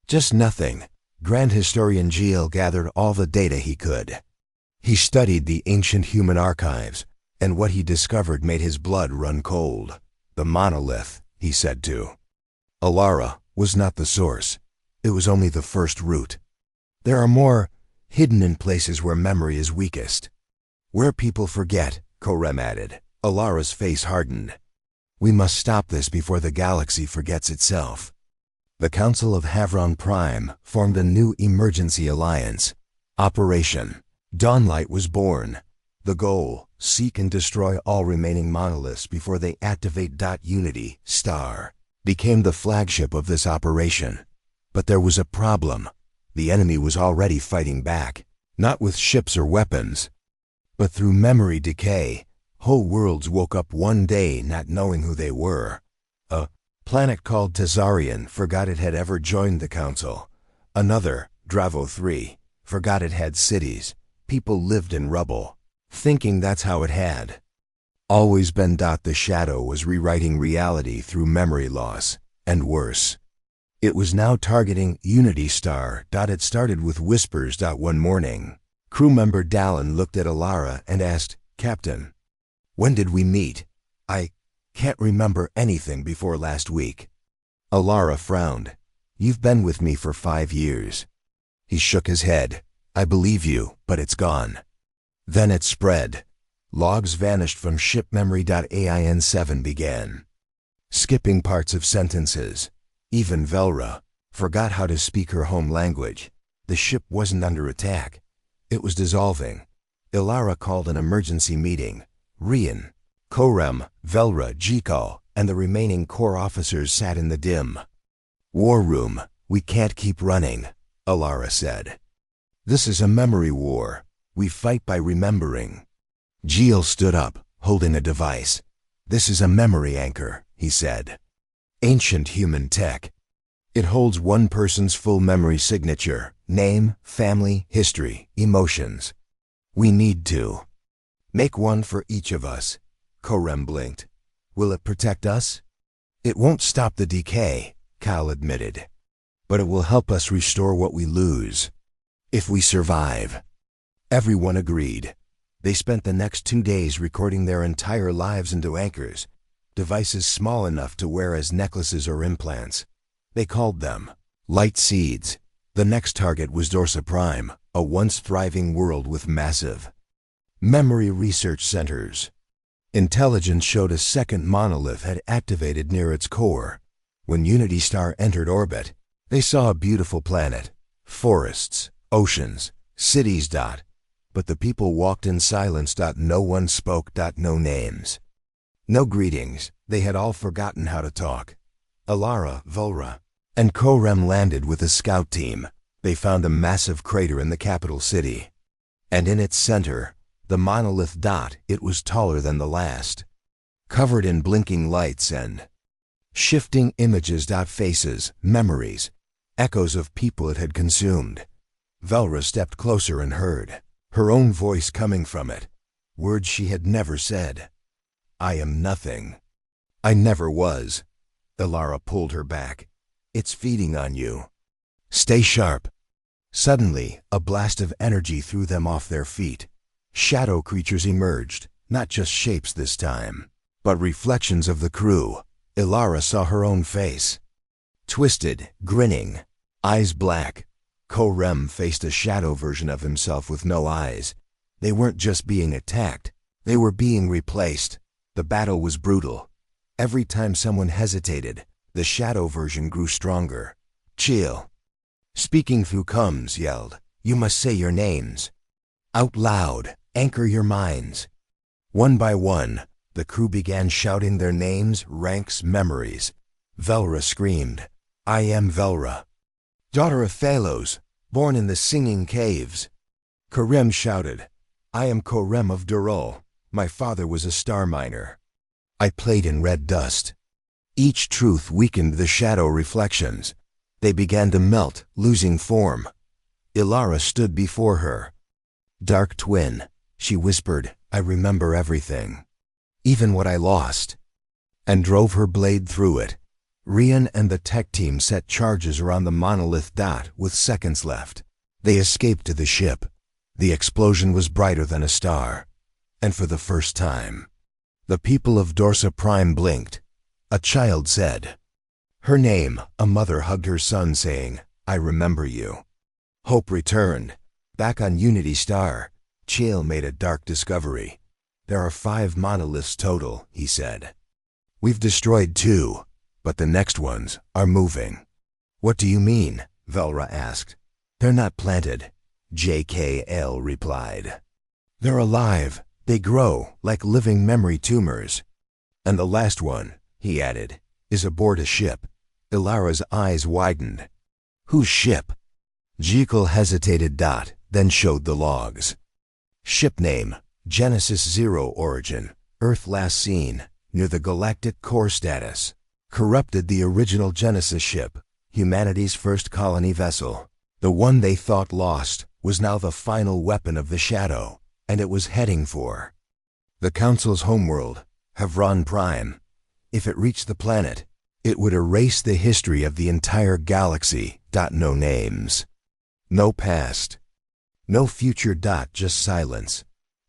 Just nothing. Grand Historian Gilles gathered all the data he could. He studied the ancient human archives, and what he discovered made his blood run cold. The monolith, he said to Alara, was not the source. It was only the first root. There are more hidden in places where memory is weakest. Where people forget, Korem added. Alara's face hardened. We must stop this before the galaxy forgets itself. The Council of Havron Prime formed a new emergency alliance. Operation Dawnlight was born. The goal, seek and destroy all remaining monoliths before they activate. Unity Star became the flagship of this operation. But there was a problem. The enemy was already fighting back, not with ships or weapons, but through memory decay. Whole worlds woke up one day not knowing who they were. A planet called Tazarian forgot it had ever joined the Council. Another, Dravo 3, forgot it had cities. People lived in rubble, thinking that's how it had always been. The shadow was rewriting reality through memory loss, and worse. It was now targeting Unity Star. It started with whispers. One morning, crew member Dallin looked at Alara and asked, Captain, when did we meet? I can't remember anything before last week. Alara frowned. You've been with me for 5 years. He shook his head. I believe you, but it's gone. Then it spread. Logs vanished from ship memory. AIN7 began skipping parts of sentences. Even Velra forgot how to speak her home language. The ship wasn't under attack. It was dissolving. Ilara called an emergency meeting. Rian, Korem, Velra, Jikal, and the remaining core officers sat in the dim war room. We can't keep running, Alara said. This is a memory war. We fight by remembering. Gilles stood up, holding a device. This is a memory anchor, he said. Ancient human tech. It holds one person's full memory signature, name, family, history, emotions. We need to make one for each of us. Korem blinked. Will it protect us? It won't stop the decay, Kal admitted. But it will help us restore what we lose. If we survive. Everyone agreed. They spent the next 2 days recording their entire lives into anchors, devices small enough to wear as necklaces or implants. They called them light seeds. The next target was Dorsa Prime, a once thriving world with massive memory research centers. Intelligence showed a second monolith had activated near its core. When Unity Star entered orbit, they saw a beautiful planet, forests, oceans, cities. But the people walked in silence. No one spoke. No names. No greetings. They had all forgotten how to talk. Alara, Volra, and Korem landed with a scout team. They found a massive crater in the capital city. And in its center, the monolith. It was taller than the last, covered in blinking lights and shifting images. Faces, memories, echoes of people it had consumed. Velra stepped closer and heard her own voice coming from it, words she had never said. I am nothing. I never was. Alara pulled her back. It's feeding on you. Stay sharp. Suddenly, a blast of energy threw them off their feet. Shadow creatures emerged, not just shapes this time, but reflections of the crew. Alara saw her own face. Twisted, grinning, eyes black. Korem faced a shadow version of himself with no eyes. They weren't just being attacked, they were being replaced. The battle was brutal. Every time someone hesitated, the shadow version grew stronger. Chill. Speaking through Combs yelled, You must say your names. Out loud, anchor your minds. One by one, the crew began shouting their names, ranks, memories. Velra screamed, I am Velra, daughter of Phalos, born in the singing caves. Korem shouted, I am Korem of Durul. My father was a star miner. I played in red dust. Each truth weakened the shadow reflections. They began to melt, losing form. Ilara stood before her. "Dark twin," she whispered, "I remember everything. Even what I lost." And drove her blade through it. Rian and the tech team set charges around the monolith dot with seconds left. They escaped to the ship. The explosion was brighter than a star. And for the first time, the people of Dorsa Prime blinked. A child said her name. A mother hugged her son, saying, "I remember you." Hope returned. Back on Unity Star, Chael made a dark discovery. "There are 5 monoliths total," he said. "We've destroyed 2, but the next ones are moving." "What do you mean?" Velra asked. "They're not planted," JKL replied. "They're alive. They grow like living memory tumors." "And the last one," he added, "is aboard a ship." Ilara's eyes widened. "Whose ship?" Jekyll hesitated, then showed the logs. Ship name, Genesis 0 origin, Earth last seen, near the Galactic core status. Corrupted the original Genesis ship, humanity's first colony vessel. The one they thought lost was now the final weapon of the Shadow, and it was heading for the Council's homeworld, Havron Prime. If it reached the planet, it would erase the history of the entire galaxy. No names. No past. No future. Just silence.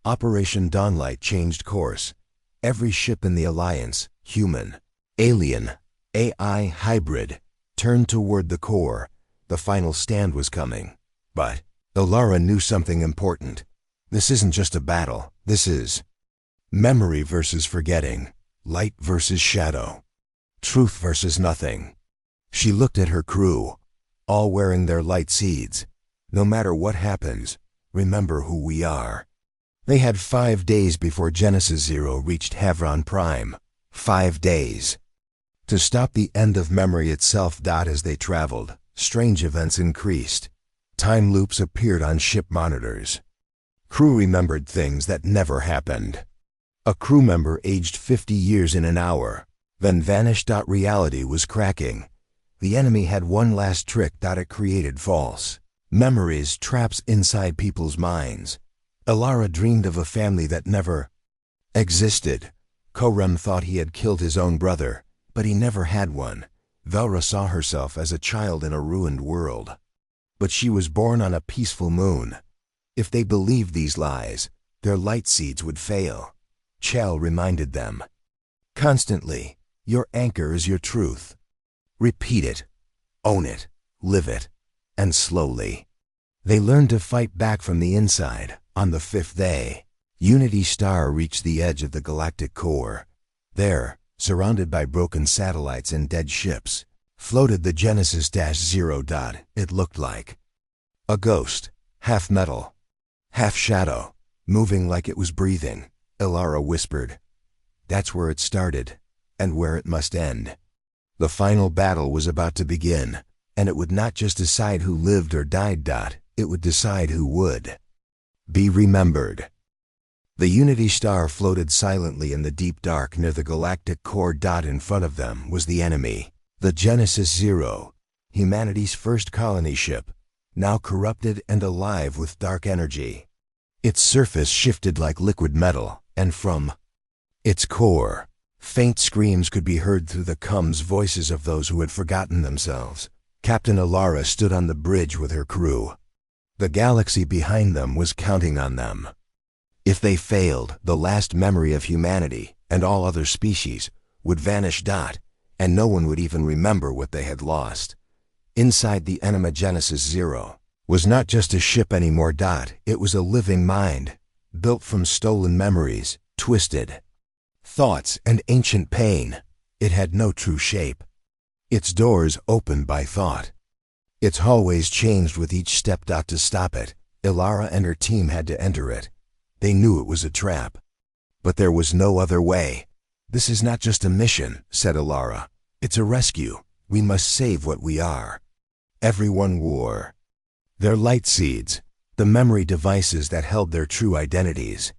Operation Dawnlight changed course. Every ship in the Alliance, human, alien, AI hybrid, turned toward the core. The final stand was coming. But Ilara knew something important. This isn't just a battle. This is memory versus forgetting. Light versus shadow. Truth versus nothing. She looked at her crew, all wearing their light seeds. "No matter what happens, remember who we are." They had 5 days before Genesis 0 reached Havron Prime. 5 days. To stop the end of memory itself. As they traveled, strange events increased. Time loops appeared on ship monitors. Crew remembered things that never happened. A crew member aged 50 years in an hour, then vanished. Reality was cracking. The enemy had one last trick. It created false memories, traps inside people's minds. Ilara dreamed of a family that never existed. Korem thought he had killed his own brother, but he never had one. Velra saw herself as a child in a ruined world. But she was born on a peaceful moon. If they believed these lies, their light seeds would fail. Chael reminded them constantly, "Your anchor is your truth." Repeat it, own it, live it, and slowly. They learned to fight back from the inside. On the 5th day, Unity Star reached the edge of the galactic core. There, surrounded by broken satellites and dead ships, floated the Genesis-0. It looked like a ghost, half metal, half shadow, moving like it was breathing. Ilara whispered, "That's where it started, and where it must end." The final battle was about to begin, and it would not just decide who lived or died. It would decide who would be remembered. The Unity Star floated silently in the deep dark near the galactic core. In front of them was the enemy, the Genesis 0, humanity's first colony ship, now corrupted and alive with dark energy. Its surface shifted like liquid metal, and from its core, faint screams could be heard through the voices of those who had forgotten themselves. Captain Ilara stood on the bridge with her crew. The galaxy behind them was counting on them. If they failed, the last memory of humanity and all other species would vanish. And no one would even remember what they had lost. Inside the Enema Genesis 0 was not just a ship anymore. It was a living mind, built from stolen memories, twisted thoughts, and ancient pain. It had no true shape. Its doors opened by thought. Its hallways changed with each step. To stop it, Ilara and her team had to enter it. They knew it was a trap. But there was no other way. "This is not just a mission," said Ilara. "It's a rescue. We must save what we are." Everyone wore their light seeds, the memory devices that held their true identities.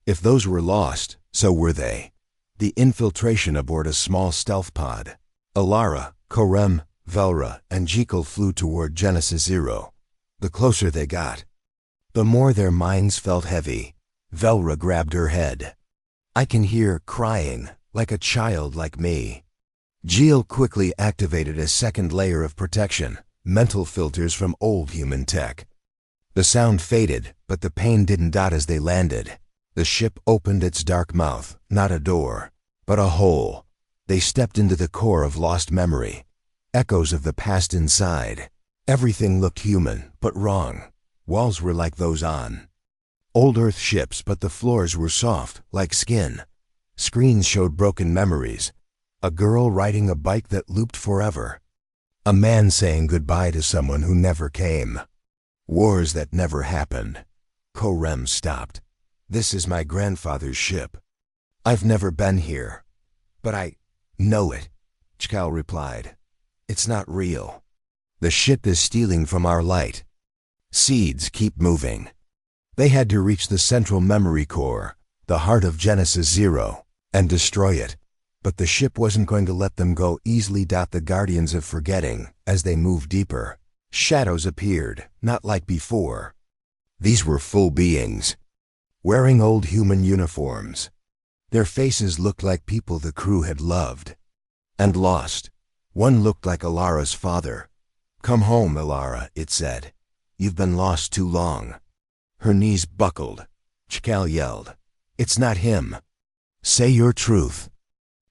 If those were lost, so were they. The infiltration aboard a small stealth pod. Alara, Korem, Velra, and Jekyll flew toward Genesis Zero. The closer they got, the more their minds felt heavy. Velra grabbed her head. I can hear crying, like a child like me. Jill quickly activated a second layer of protection, mental filters from old human tech. The sound faded, but the pain didn't dot as they landed. The ship opened its dark mouth, not a door, but a hole. They stepped into the core of lost memory. Echoes of the past inside. Everything looked human, but wrong. Walls were like those on old Earth ships, but the floors were soft, like skin. Screens showed broken memories. A girl riding a bike that looped forever. A man saying goodbye to someone who never came. Wars that never happened. Korem stopped. This is my grandfather's ship. I've never been here, but I know it, Chkal replied. It's not real. The ship is stealing from our light. Seeds keep moving. They had to reach the central memory core, the heart of Genesis Zero, and destroy it. But the ship wasn't going to let them go easily. The guardians of forgetting, as they moved deeper, shadows appeared, not like before. These were full beings, wearing old human uniforms. Their faces looked like people the crew had loved and lost. One looked like Alara's father. Come home, Alara, it said. You've been lost too long. Her knees buckled. Chkal yelled. It's not him. Say your truth.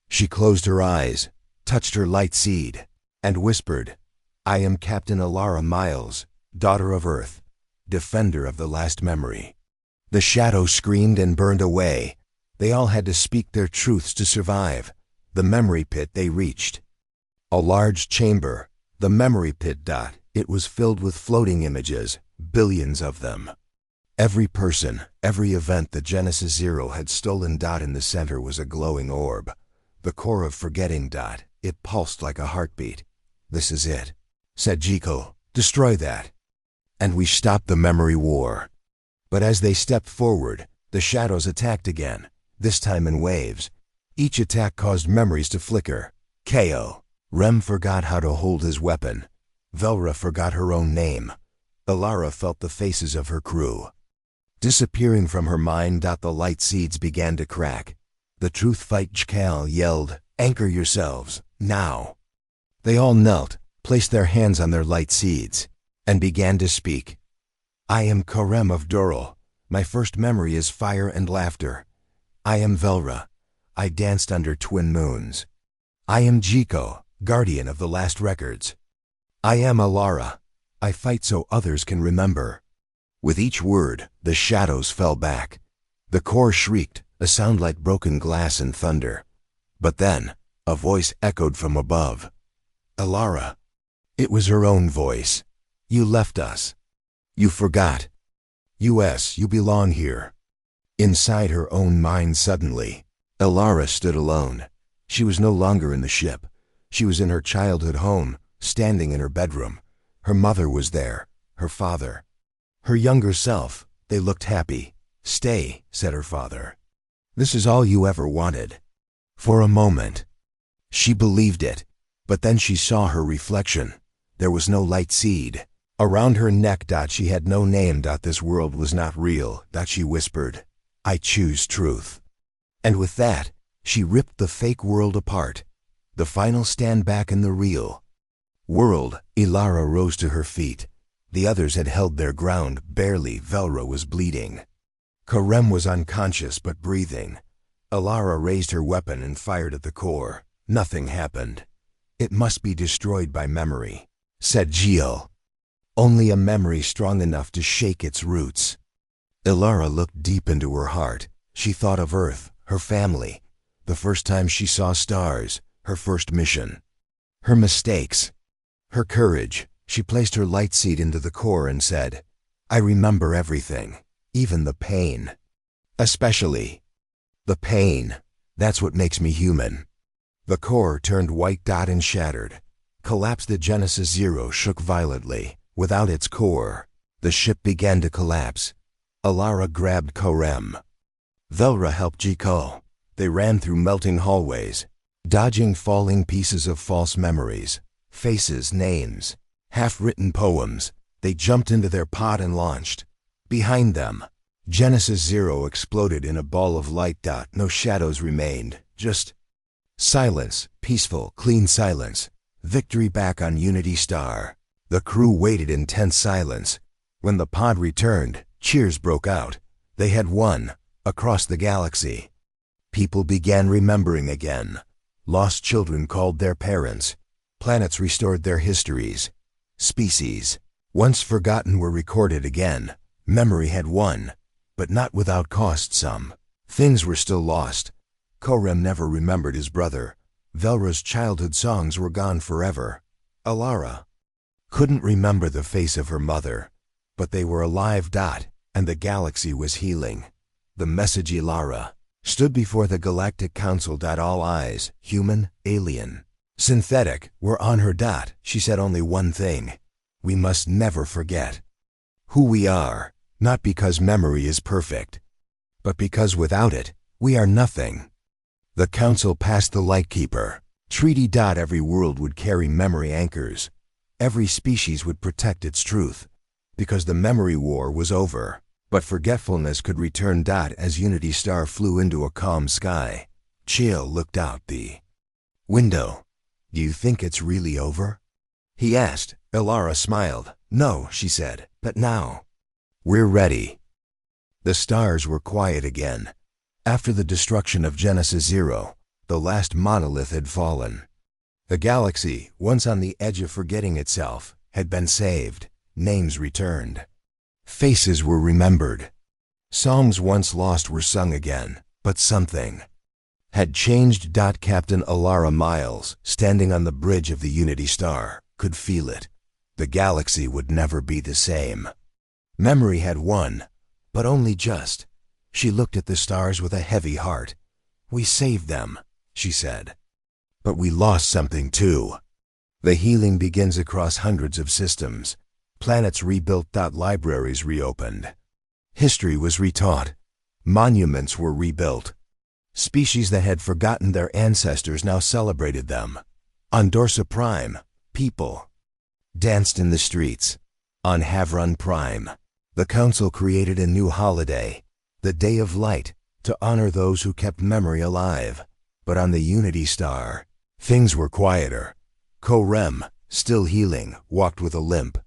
She closed her eyes, touched her light seed, and whispered, I am Captain Alara Miles, daughter of Earth, defender of the last memory. The shadow screamed and burned away. They all had to speak their truths to survive. The memory pit they reached. A large chamber, the memory pit. It was filled with floating images, billions of them. Every person, every event that Genesis Zero had stolen. In the center was a glowing orb. The core of forgetting. It pulsed like a heartbeat. This is it, said Jekyll. Destroy that. And we stopped the memory war. But as they stepped forward, the shadows attacked again, this time in waves. Each attack caused memories to flicker. KO. Rem forgot how to hold his weapon. Velra forgot her own name. Alara felt the faces of her crew disappearing from her mind. The light seeds began to crack. The truth fight. Chkal yelled, anchor yourselves, now. They all knelt, placed their hands on their light seeds, and began to speak. I am Korem of Dural. My first memory is fire and laughter. I am Velra. I danced under twin moons. I am Jiko, guardian of the last records. I am Alara. I fight so others can remember. With each word, the shadows fell back. The core shrieked, a sound like broken glass and thunder. But then, a voice echoed from above. Alara. It was her own voice. You left us. You forgot. You belong here. Inside her own mind suddenly, Alara stood alone. She was no longer in the ship. She was in her childhood home, standing in her bedroom. Her mother was there, her father. Her younger self. They looked happy. Stay, said her father. This is all you ever wanted. For a moment, she believed it, but then she saw her reflection. There was no light seed. Around her neck. She had no name. This world was not real. She whispered, I choose truth. And with that, she ripped the fake world apart. The final stand back in the real world. Alara rose to her feet. The others had held their ground, barely. Velra was bleeding. Korem was unconscious but breathing. Alara raised her weapon and fired at the core. Nothing happened. It must be destroyed by memory, said Jill. Only a memory strong enough to shake its roots. Alara looked deep into her heart. She thought of Earth, her family, the first time she saw stars, her first mission, her mistakes, her courage. She placed her light seed into the core and said, I remember everything, even the pain. Especially the pain. That's what makes me human. The core turned white. And shattered. Collapsed. The Genesis Zero shook violently. Without its core, the ship began to collapse. Alara grabbed Korem. Velra helped Jiko. They ran through melting hallways, dodging falling pieces of false memories, faces, names, half-written poems. They jumped into their pod and launched. Behind them, Genesis Zero exploded in a ball of light. No shadows remained, just silence, peaceful, clean silence. Victory back on Unity Star. The crew waited in tense silence. When the pod returned, cheers broke out. They had won, across the galaxy. People began remembering again. Lost children called their parents. Planets restored their histories. Species, once forgotten, were recorded again. Memory had won, but not without cost. Some things were still lost. Korem never remembered his brother. Velra's childhood songs were gone forever. Alara couldn't remember the face of her mother, but they were alive. And the galaxy was healing. The message Alara stood before the Galactic Council. All eyes, human, alien, synthetic, were on her. She said only one thing: we must never forget who we are, not because memory is perfect, but because without it, we are nothing. The Council passed the Lightkeeper Treaty. Every world would carry memory anchors. Every species would protect its truth, because the memory war was over. But forgetfulness could return. As Unity Star flew into a calm sky, Chill looked out the window. Do you think it's really over? He asked. Alara smiled. No, she said, but now we're ready. The stars were quiet again. After the destruction of Genesis Zero, the last monolith had fallen. The galaxy, once on the edge of forgetting itself, had been saved. Names returned. Faces were remembered. Songs once lost were sung again, but something had changed. Captain Alara Miles, standing on the bridge of the Unity Star, could feel it. The galaxy would never be the same. Memory had won, but only just. She looked at the stars with a heavy heart. We saved them, she said. But we lost something too. The healing begins across hundreds of systems. Planets rebuilt. Libraries reopened. History was retaught. Monuments were rebuilt. Species that had forgotten their ancestors now celebrated them. On Dorsa Prime, people danced in the streets. On Havron Prime, the Council created a new holiday, the Day of Light, to honor those who kept memory alive. But on the Unity Star, things were quieter. Korem, still healing, walked with a limp.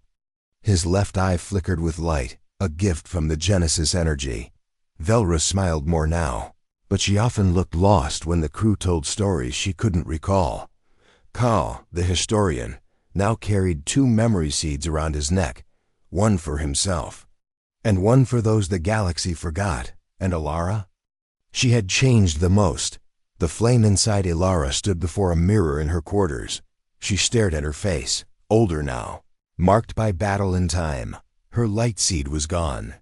His left eye flickered with light, a gift from the Genesis energy. Velra smiled more now, but she often looked lost when the crew told stories she couldn't recall. Kal, the historian, now carried 2 memory seeds around his neck, one for himself, and one for those the galaxy forgot. And Alara? She had changed the most. The flame inside Alara stood before a mirror in her quarters. She stared at her face, older now, marked by battle and time. Her light seed was gone.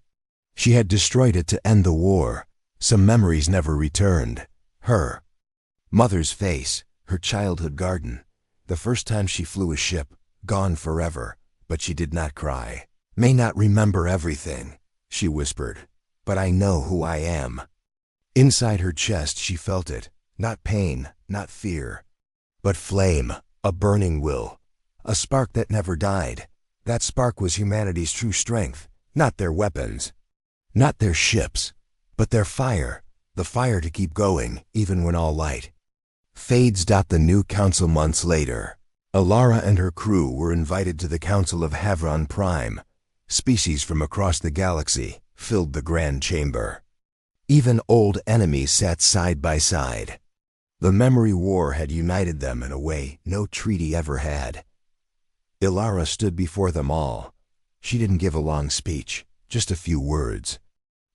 She had destroyed it to end the war. Some memories never returned. Her mother's face, her childhood garden, the first time she flew a ship, gone forever. But she did not cry. May not remember everything, she whispered, but I know who I am. Inside her chest she felt it, not pain, not fear, but flame, a burning will, a spark that never died. That spark was humanity's true strength, not their weapons, not their ships, but their fire, the fire to keep going, even when all light fades. The new council months later, Alara and her crew were invited to the Council of Havron Prime. Species from across the galaxy filled the grand chamber. Even old enemies sat side by side. The memory war had united them in a way no treaty ever had. Alara stood before them all. She didn't give a long speech, just a few words.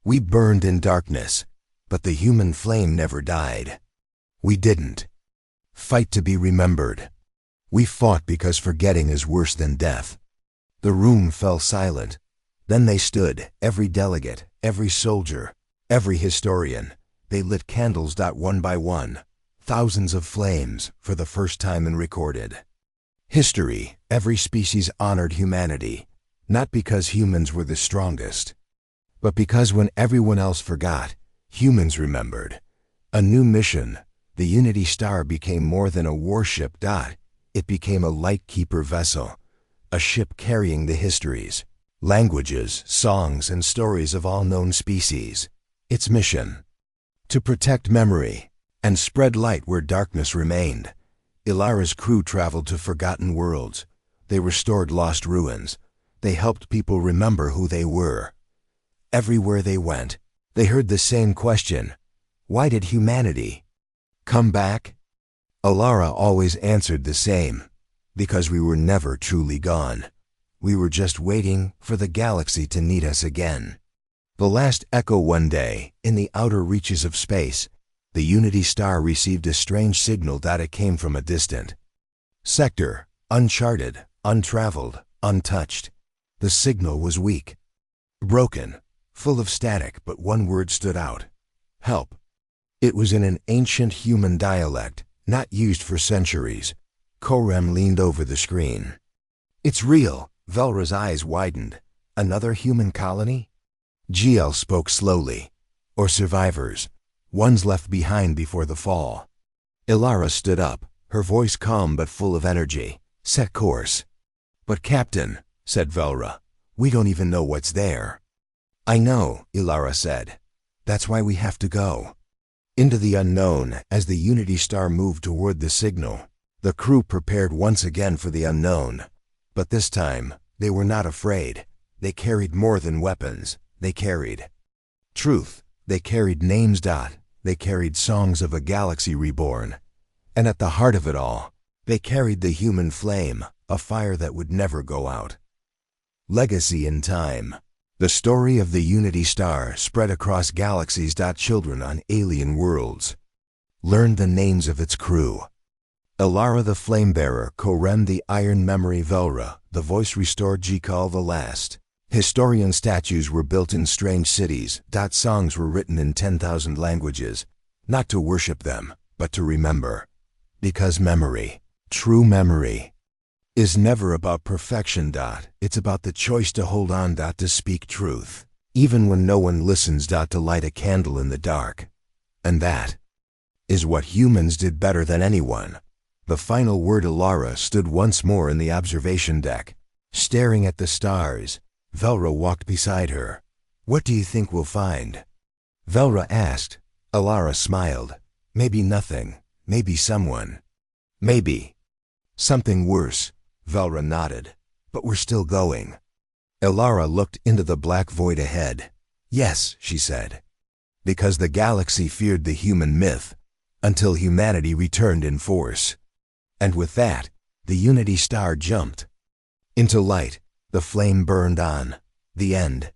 We burned in darkness, but the human flame never died. We didn't fight to be remembered. We fought because forgetting is worse than death. The room fell silent. Then they stood, every delegate, every soldier, every historian. They lit candles. One by one, thousands of flames, for the first time in recorded history. Every species honored humanity, not because humans were the strongest, but because when everyone else forgot, humans remembered. A new mission. The Unity Star became more than a warship. It became a lightkeeper vessel, a ship carrying the histories, languages, songs, and stories of all known species. Its mission: to protect memory and spread light where darkness remained. Ilara's crew traveled to forgotten worlds. They restored lost ruins. They helped people remember who they were. Everywhere they went, they heard the same question: why did humanity come back? Ilara always answered the same: because we were never truly gone. We were just waiting for the galaxy to need us again. The last echo. One day, in the outer reaches of space, the Unity Star received a strange signal. It came from a distant sector, uncharted, untraveled, untouched. The signal was weak, broken, full of static, but one word stood out: help. It was in an ancient human dialect, not used for centuries. Korem leaned over the screen. It's real. Velra's eyes widened. Another human colony? GL spoke slowly. Or survivors, ones left behind before the fall. Ilara stood up, her voice calm but full of energy. Set course. But Captain, said Velra, we don't even know what's there. I know, Ilara said. That's why we have to go into the unknown. As the Unity Star moved toward the signal, the crew prepared once again for the unknown. But this time, they were not afraid. They carried more than weapons. They carried truth. They carried names. They carried songs of a galaxy reborn. And at the heart of it all, they carried the human flame, a fire that would never go out. Legacy in time. The story of the Unity Star spread across galaxies. Children on alien worlds learned the names of its crew. Ilara the Flamebearer, Korem the Iron Memory, Velra, the voice restored, Jikal the last. Historian statues were built in strange cities. Songs were written in 10,000 languages, not to worship them, but to remember. Because memory, true memory, is never about perfection. It's about the choice to hold on. To speak truth, even when no one listens. To light a candle in the dark. And that is what humans did better than anyone. The final word. Ilara stood once more in the observation deck, staring at the stars. Velra walked beside her. What do you think we'll find? Velra asked. Ilara smiled. Maybe nothing. Maybe someone. Maybe something worse. Velra nodded. But we're still going. Ilara looked into the black void ahead. Yes, she said. Because the galaxy feared the human myth, until humanity returned in force. And with that, the Unity Star jumped into light. The flame burned on. The end.